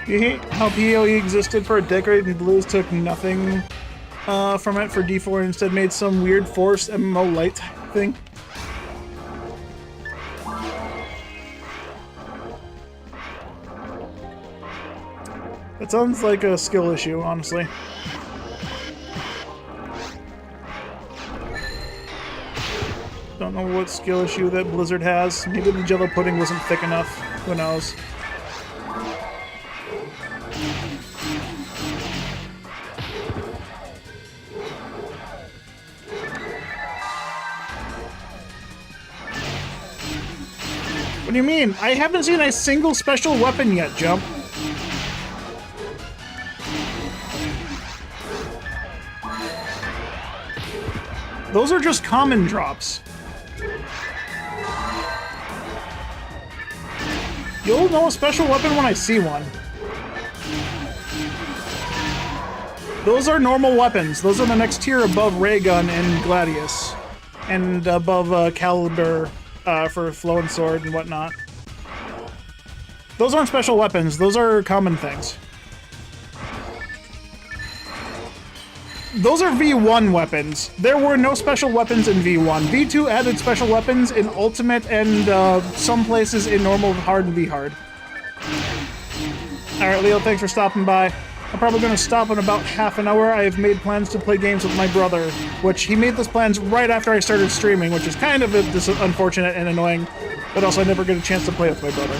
You hate how PoE existed for a decade and Blues took nothing from it for D4 and instead made some weird forced MMO light thing? That sounds like a skill issue, honestly. Don't know what skill issue that Blizzard has. Maybe the Jello pudding wasn't thick enough. Who knows? What do you mean? I haven't seen a single special weapon yet, Jump. Those are just common drops. You'll know a special weapon when I see one. Those are normal weapons. Those are the next tier above Ray Gun and Gladius. And above Caliber for Flowing Sword and whatnot. Those aren't special weapons. Those are common things. Those are V1 weapons. There were no special weapons in V1. V2 added special weapons in Ultimate and some places in Normal, Hard, and V-Hard. Alright, Leo, thanks for stopping by. I'm probably going to stop in about half an hour. I have made plans to play games with my brother, which he made those plans right after I started streaming, which is kind of unfortunate and annoying, but also I never get a chance to play with my brother.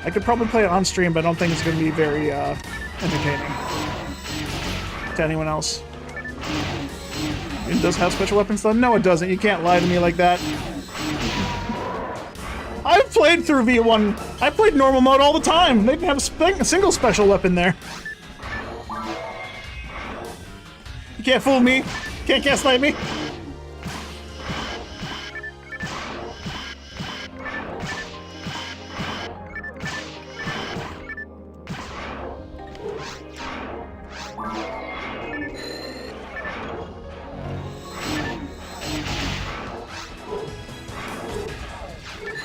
I could probably play it on stream, but I don't think it's going to be very entertaining to anyone else. It does have special weapons though? No, it doesn't. You can't lie to me like that. I've played through V1. I played normal mode all the time. They didn't have a single special weapon there. You can't fool me. Can't gaslight me.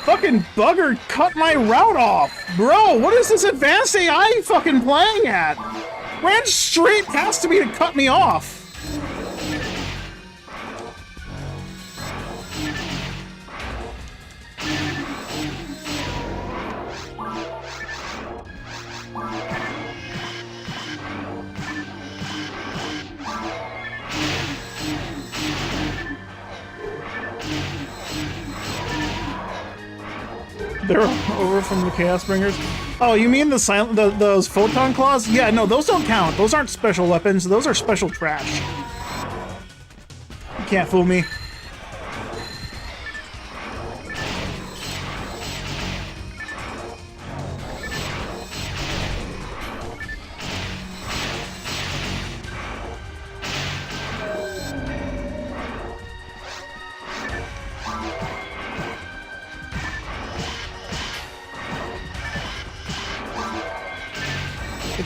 Fucking bugger cut my route off! Bro, what is this advanced AI fucking playing at? Ran straight past me to cut me off! They're over from the Chaos Bringers. Oh, you mean those photon claws? Yeah, no, those don't count. Those aren't special weapons. Those are special trash. You can't fool me.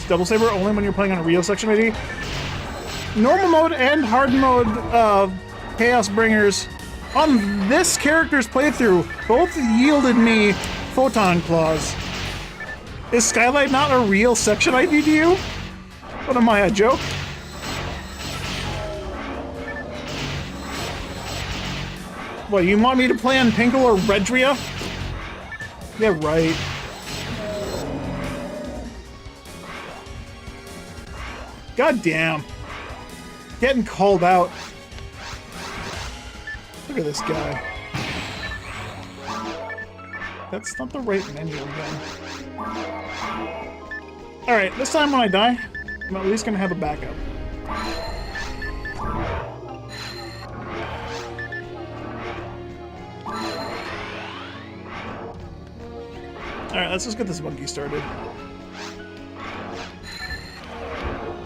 Double Saber only when you're playing on a real section ID. Normal mode and hard mode Chaos Bringers on this character's playthrough both yielded me photon claws. Is Skylight not a real section ID to you? What am I, a joke? What, you want me to play on Pinkle or Redria? Yeah, right. God damn. Getting called out. Look at this guy. That's not the right menu again. Alright, this time when I die, I'm at least gonna have a backup. Alright, let's just get this monkey started.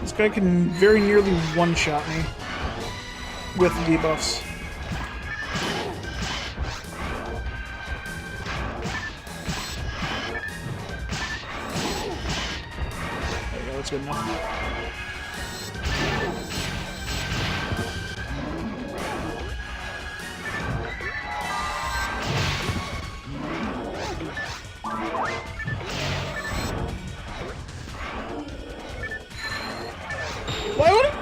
This guy can very nearly one-shot me with debuffs. There you go, that's good enough. Why would it?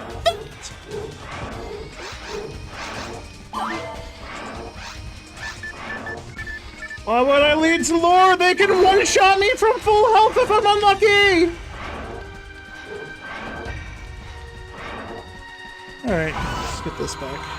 Why would I lead to lore? They can one-shot me from full health if I'm unlucky! Alright, let's get this back.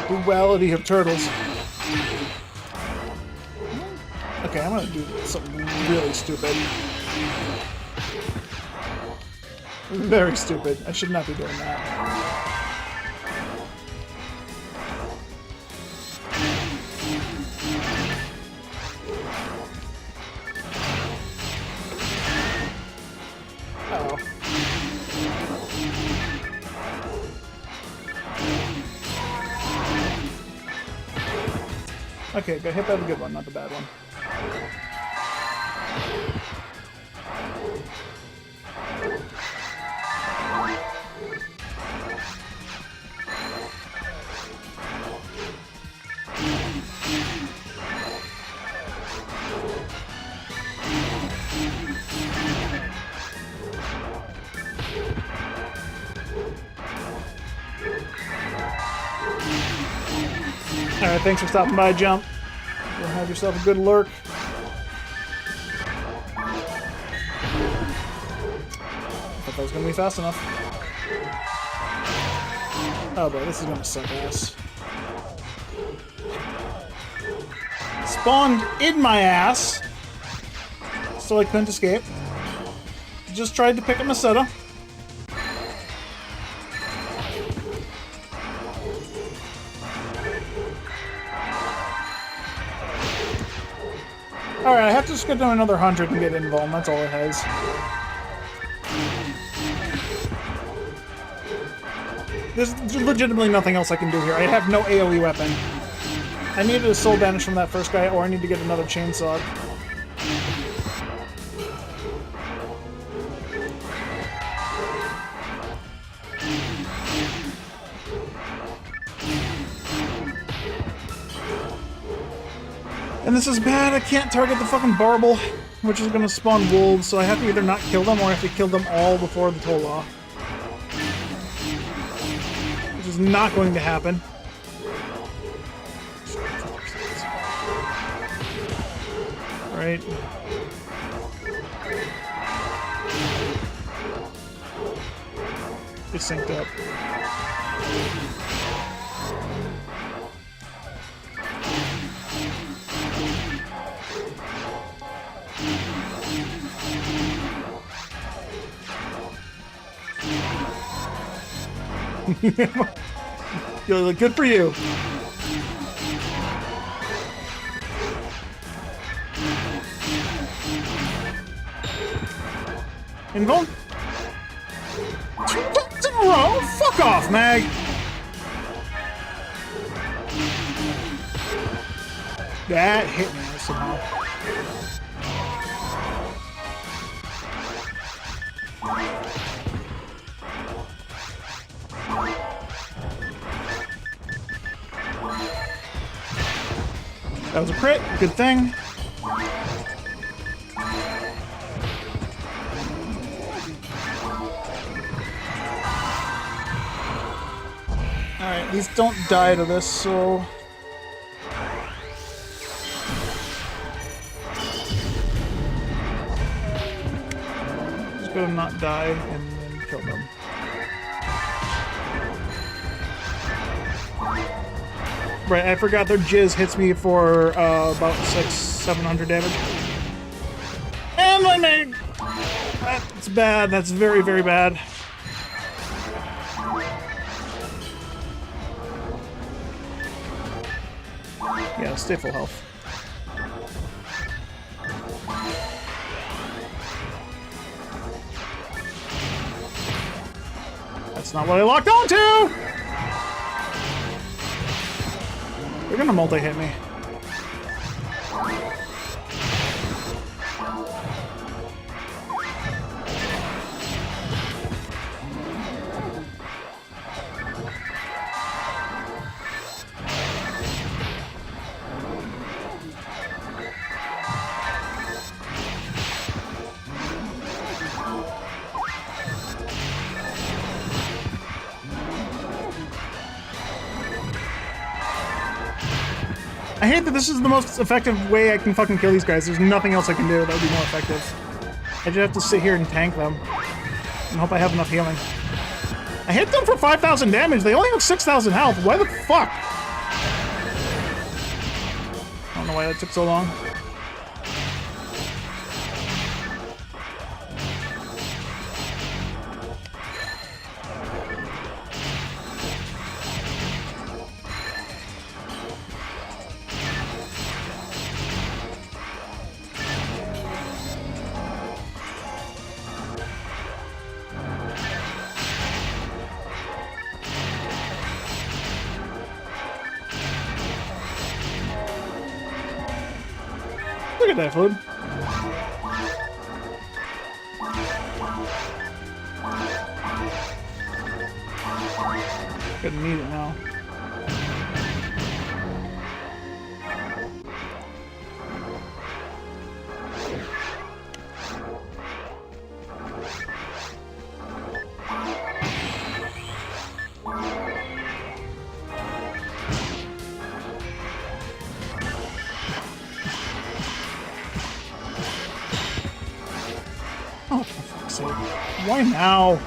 Duality of turtles. Okay, I'm gonna do something really stupid. Very stupid. I should not be doing that. Uh-oh. Okay, got hit by the good one, not the bad one. Alright, thanks for stopping by, Jump. Go have yourself a good lurk. I thought that was gonna be fast enough. Oh boy, this is gonna suck ass. Spawned in my ass, so I couldn't escape. Just tried to pick up Masetta. Alright, I have to just get down another 100 and get involved, that's all it has. There's legitimately nothing else I can do here. I have no AoE weapon. I needed a soul banish from that first guy, or I need to get another chainsaw. And this is bad, I can't target the fucking Barble, which is gonna spawn wolves, so I have to either not kill them or I have to kill them all before the Tola. Which is not going to happen. Right. Get synced up. You're like, good for you. Invuln? 2 times in a row? Fuck off, Mag! That hit me somehow. That was a crit, good thing. Alright, These don't die to this, so... Just gonna not die and then kill them. Right, I forgot their jizz hits me for about 600-700 damage. And my mag! That's bad, that's very, very bad. Yeah, stay full health. That's not what I locked on to! They're gonna multi-hit me. I hate that this is the most effective way I can fucking kill these guys. There's nothing else I can do that would be more effective. I just have to sit here and tank them. And hope I have enough healing. I hit them for 5,000 damage. They only have 6,000 health. Why the fuck? I don't know why that took so long. Look at that food. Gonna need it now. Oh, for fuck's sake. Why now?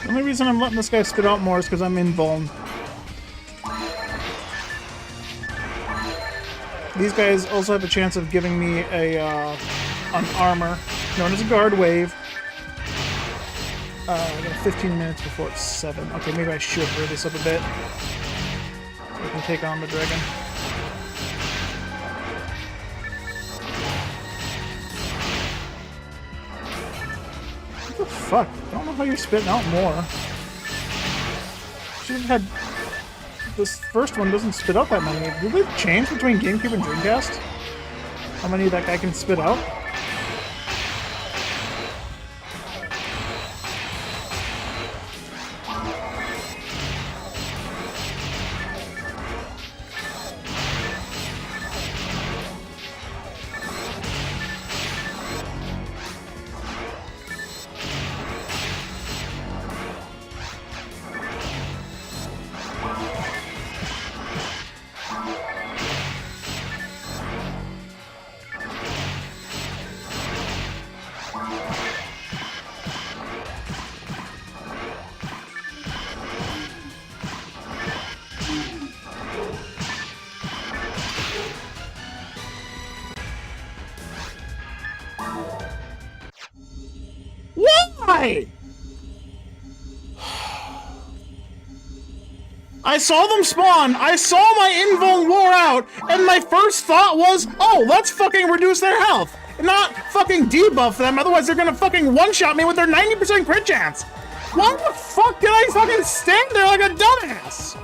The only reason I'm letting this guy spit out more is because I'm invuln. These guys also have a chance of giving me an armor known as a guard wave. I got 15 minutes before it's 7. Okay, maybe I should hurry this up a bit so I can take on the dragon. What the fuck? I don't know how you're spitting out more. Should have had... This first one doesn't spit out that many. Did they change between GameCube and Dreamcast? How many that guy can spit out? Why? I saw them spawn, I saw my invuln wore out, and my first thought was, oh, let's fucking reduce their health. Not fucking debuff them, otherwise they're gonna fucking one-shot me with their 90% crit chance. Why the fuck did I fucking stand there like a dumbass?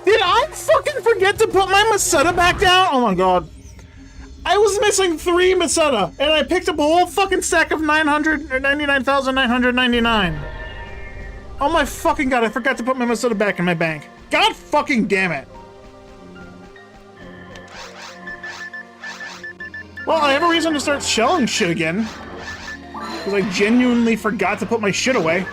Did I fucking forget to put my Meseta back down? Oh my god. I was missing 3 Meseta, and I picked up a whole fucking stack of 999,999. Oh my fucking god, I forgot to put my Meseta back in my bank. God fucking damn it. Well, I have a reason to start shelling shit again. Because I genuinely forgot to put my shit away.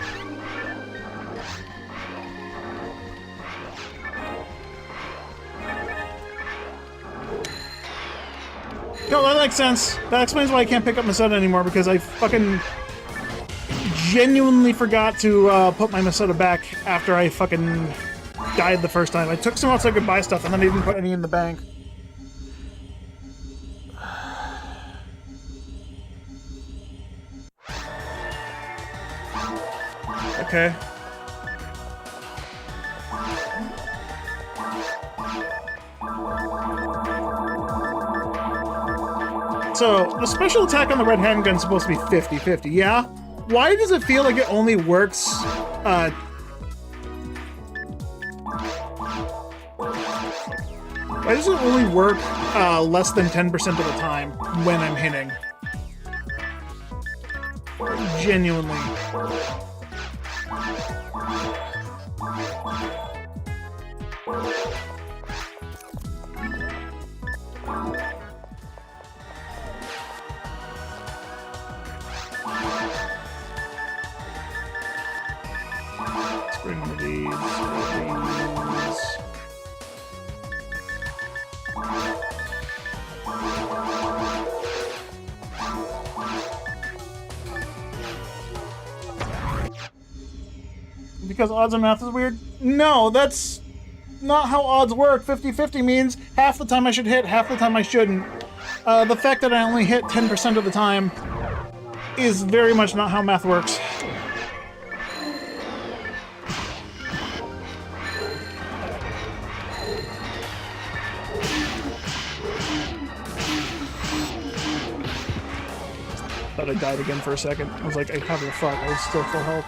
No, that makes sense. That explains why I can't pick up Meseta anymore, because I fucking genuinely forgot to put my Meseta back after I fucking died the first time. I took some out so I could buy stuff, and then I didn't put any in the bank. Okay. So, the special attack on the red handgun is supposed to be 50-50, yeah? Why does it feel like it only works, why does it only work, less than 10% of the time when I'm hitting? Genuinely. Bring one of these. Because odds and math is weird? No, that's not how odds work. 50-50 means half the time I should hit, half the time I shouldn't. The fact that I only hit 10% of the time is very much not how math works. Thought I died again for a second. I was like, how the fuck? I was still full health.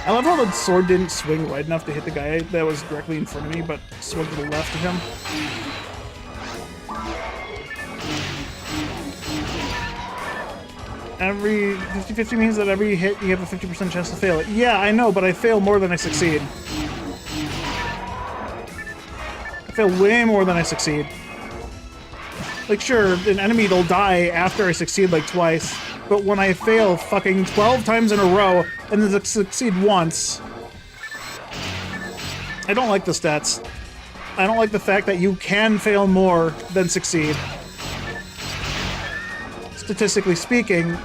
I love how the sword didn't swing wide enough to hit the guy that was directly in front of me, but swung to the left of him. Every 50-50 means that every hit you have a 50% chance to fail it. Yeah, I know, but I fail more than I succeed. I fail way more than I succeed. Like, sure, an enemy will die after I succeed like twice, but when I fail fucking 12 times in a row and then succeed once, I don't like the stats. I don't like the fact that you can fail more than succeed. Statistically speaking,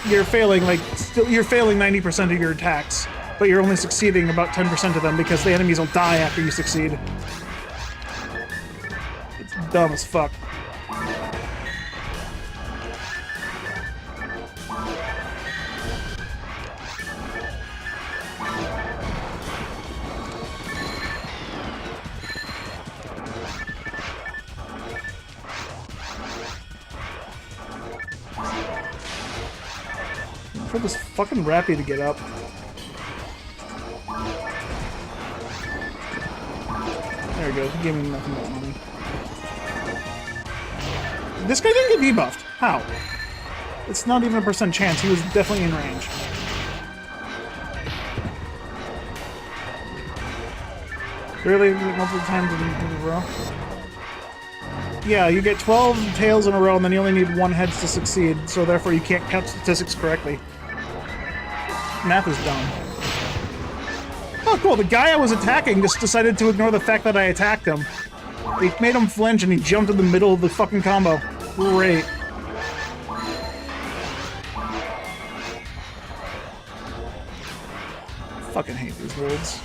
you're failing you're failing 90% of your attacks, but you're only succeeding about 10% of them because the enemies will die after you succeed. It's dumb as fuck. For this fucking Rappy to get up. There we go. He gave me nothing but money. This guy didn't get debuffed. How? It's not even a % chance. He was definitely in range. Really? Multiple times in a row? Yeah, you get 12 tails in a row, and then you only need 1 heads to succeed, so therefore you can't count statistics correctly. Math is dumb. Oh, cool. The guy I was attacking just decided to ignore the fact that I attacked him. They made him flinch, and he jumped in the middle of the fucking combo. Great. Fucking hate these worlds.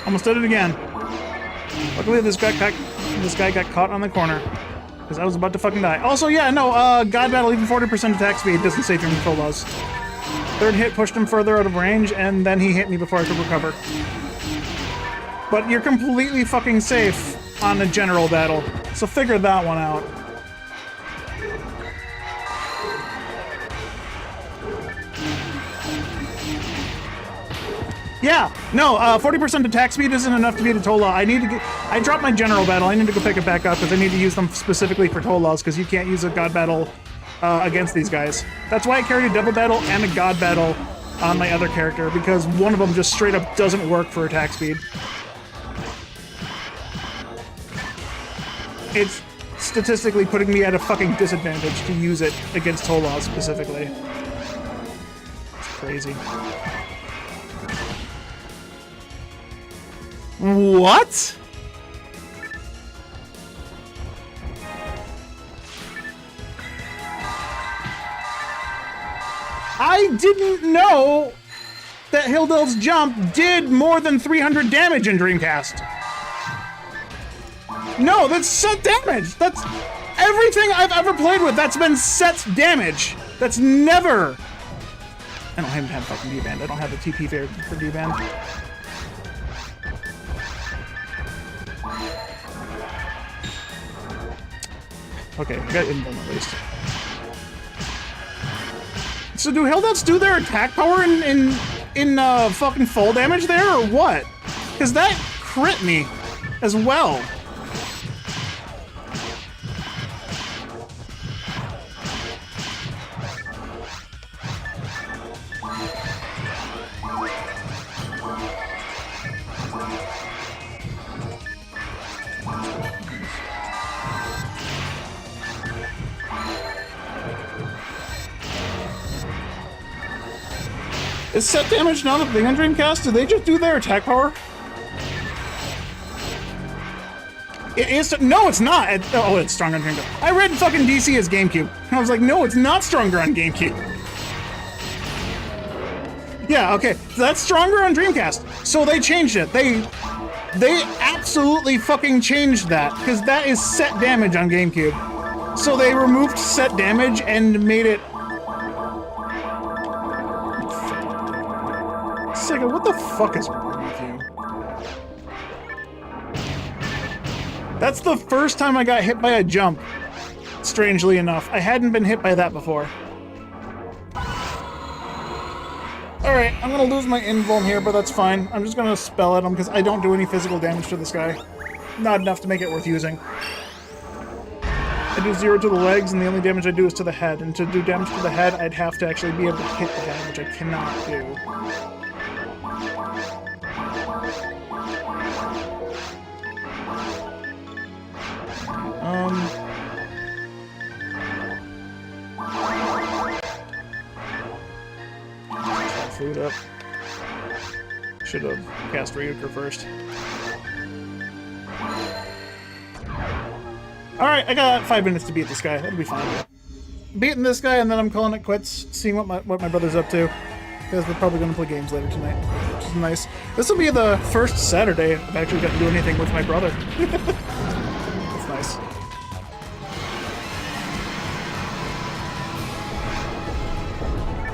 Almost did it again. Luckily, this guy got caught on the corner. Because I was about to fucking die. Also, yeah, no, God Battle, even 40% attack speed doesn't save him from full loss. Third hit pushed him further out of range, and then he hit me before I could recover. But you're completely fucking safe on a general battle, so figure that one out. Yeah, no, 40% attack speed isn't enough to beat a Tola. I dropped my general battle. I need to go pick it back up because I need to use them specifically for Tolas because you can't use a God battle against these guys. That's why I carried a double battle and a God battle on my other character because one of them just straight up doesn't work for attack speed. It's statistically putting me at a fucking disadvantage to use it against Tolas specifically. It's crazy. What? I didn't know that Hildel's jump did more than 300 damage in Dreamcast. No, that's set damage. That's everything I've ever played with that's been set damage. That's never... I don't even have fucking D-Band. I don't have the TP for D-Band. Okay, I got invuln at least. So do Helldeaths do their attack power in fucking full damage there, or what? Because that crit me as well. Is set damage not a thing on Dreamcast? Do they just do their attack power? It is. No, it's not. Oh, it's stronger on Dreamcast. I read fucking DC as GameCube. I was like, no, it's not stronger on GameCube. Yeah, okay. So that's stronger on Dreamcast. So they changed it. They absolutely fucking changed that because that is set damage on GameCube. So they removed set damage and made it. Sega, what the fuck is wrong with you? That's the first time I got hit by a jump, strangely enough. I hadn't been hit by that before. Alright, I'm gonna lose my invuln here, but that's fine. I'm just gonna spell at him because I don't do any physical damage to this guy. Not enough to make it worth using. I do 0 to the legs, and the only damage I do is to the head. And to do damage to the head, I'd have to actually be able to hit the head, which I cannot do. Food up. Should have cast Ryuker first. Alright, I got 5 minutes to beat this guy. That'll be fine. Beating this guy, and then I'm calling it quits, seeing what my brother's up to. Because we're probably going to play games later tonight, which is nice. This will be the first Saturday I've actually got to do anything with my brother. That's nice.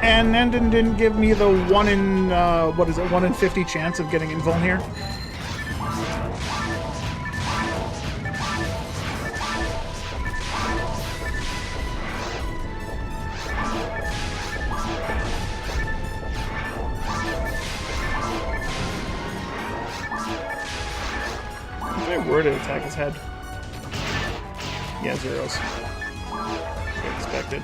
And Nandon didn't give me the 1 in, 1 in 50 chance of getting invuln here. If I were to attack his head. Yeah, zeros. Expected.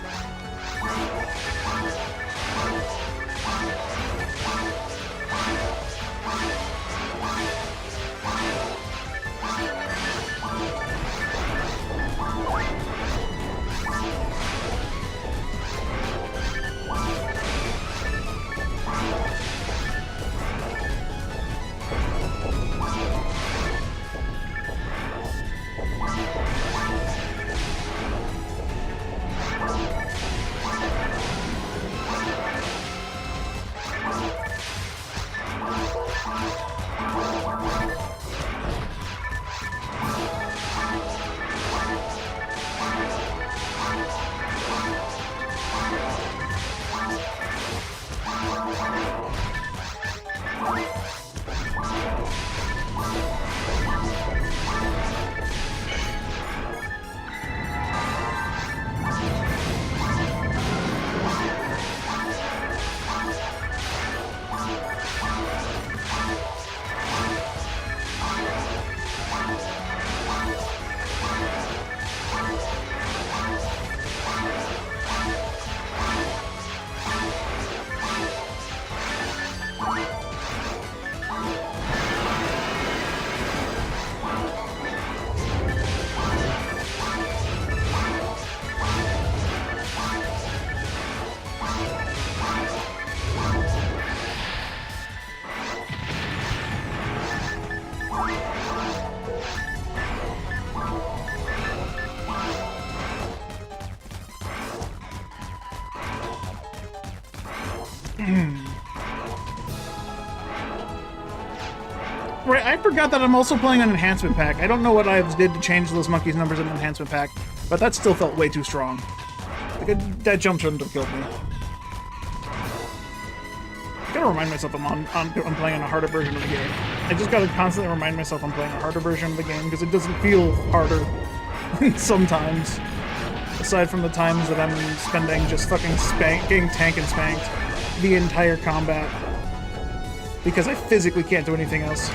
Right, I forgot that I'm also playing an enhancement pack. I don't know what I did to change those monkeys' numbers in the enhancement pack, but that still felt way too strong. Like, that jump shouldn't have killed me. I gotta remind myself I'm playing on a harder version of the game. I just gotta constantly remind myself I'm playing a harder version of the game, because it doesn't feel harder sometimes. Aside from the times that I'm spending just fucking getting tank and spanked the entire combat. Because I physically can't do anything else.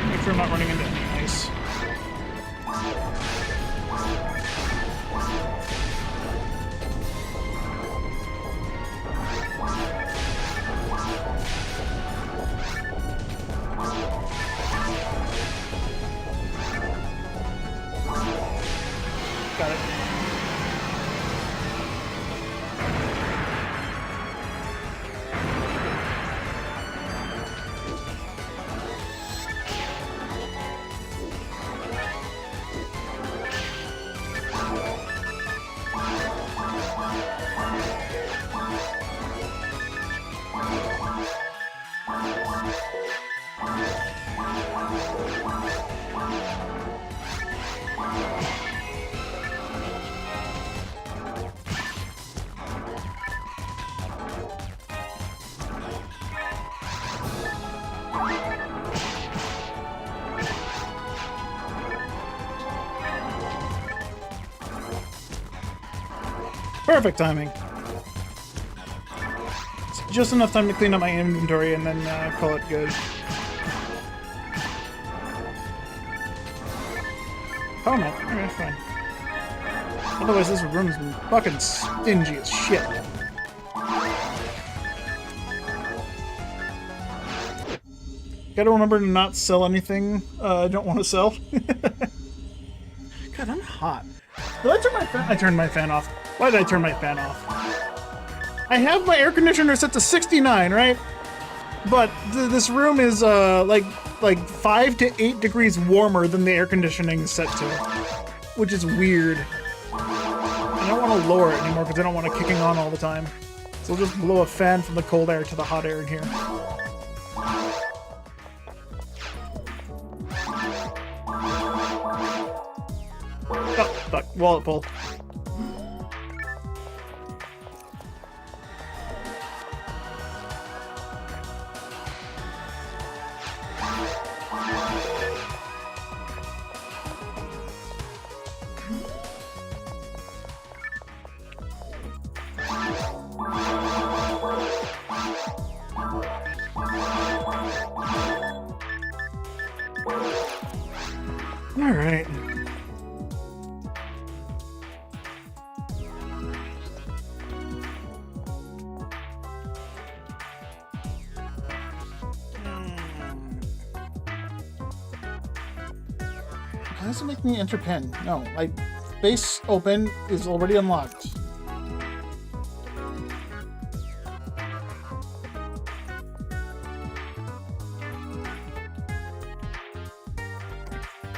Make sure I'm not running into any ice. Got it. Perfect timing. It's just enough time to clean up my inventory and then call it good. Oh man, okay, fine. Otherwise this room's fucking stingy as shit. Gotta remember to not sell anything I don't want to sell. God, I'm hot. Did I turn my fan? I turned my fan off. Why did I turn my fan off? I have my air conditioner set to 69, right? But this room is like 5 to 8 degrees warmer than the air conditioning is set to, which is weird. I don't want to lower it anymore because I don't want it kicking on all the time. So I'll just blow a fan from the cold air to the hot air in here. Oh, fuck. Wallet pull. All right. How does it make me enter PIN? No, my base open is already unlocked.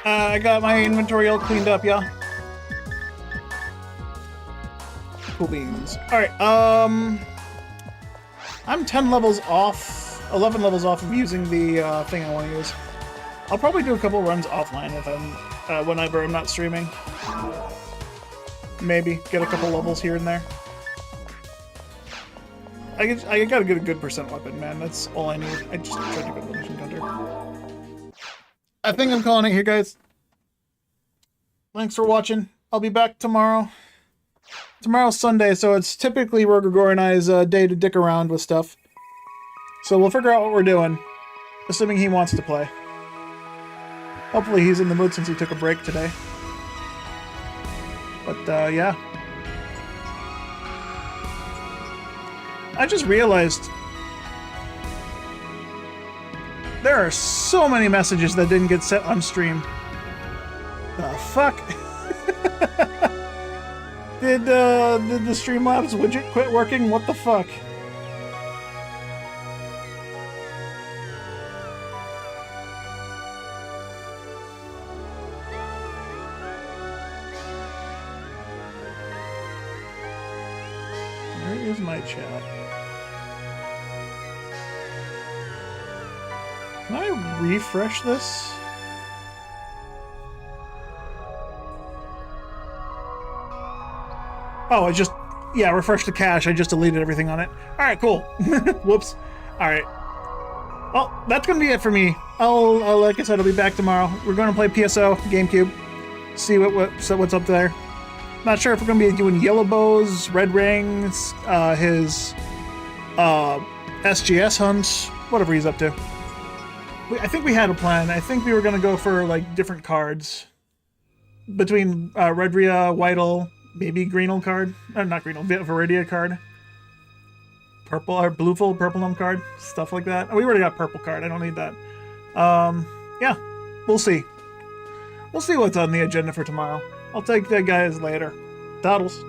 I got my inventory all cleaned up, yeah. Cool beans. Alright, I'm 10 levels off, 11 levels off of using the thing I want to use. I'll probably do a couple runs offline if I'm, whenever I'm not streaming. Maybe get a couple levels here and there. I gotta get a good percent weapon, man. That's all I need. I just tried to go to the mission counter. I think I'm calling it here, guys. Thanks for watching. I'll be back tomorrow Tomorrow's Sunday, so it's typically Rogagor and I's day to dick around with stuff. So we'll figure out what we're doing, assuming he wants to play. Hopefully he's in the mood since he took a break today. But, yeah. I just realized there are so many messages that didn't get set on stream. The fuck? Did the Streamlabs widget quit working? What the fuck? Where is my chat? Can I refresh this? Oh, I just, yeah, refresh the cache. I just deleted everything on it. All right, cool. Whoops. All right. Well, that's going to be it for me. I'll, like I said, I'll be back tomorrow. We're going to play PSO, GameCube, see what's up there. Not sure if we're going to be doing yellow bows, red rings, his SGS hunts, whatever he's up to. I think we had a plan. I think we were going to go for, like, different cards. Between Redria, Whittle, maybe Greenel card. Not Greenel, Viridia card. Purple, or Blueful, Purple card. Stuff like that. Oh, we already got Purple card. I don't need that. Yeah. We'll see. We'll see what's on the agenda for tomorrow. I'll take that guys later. Toddles.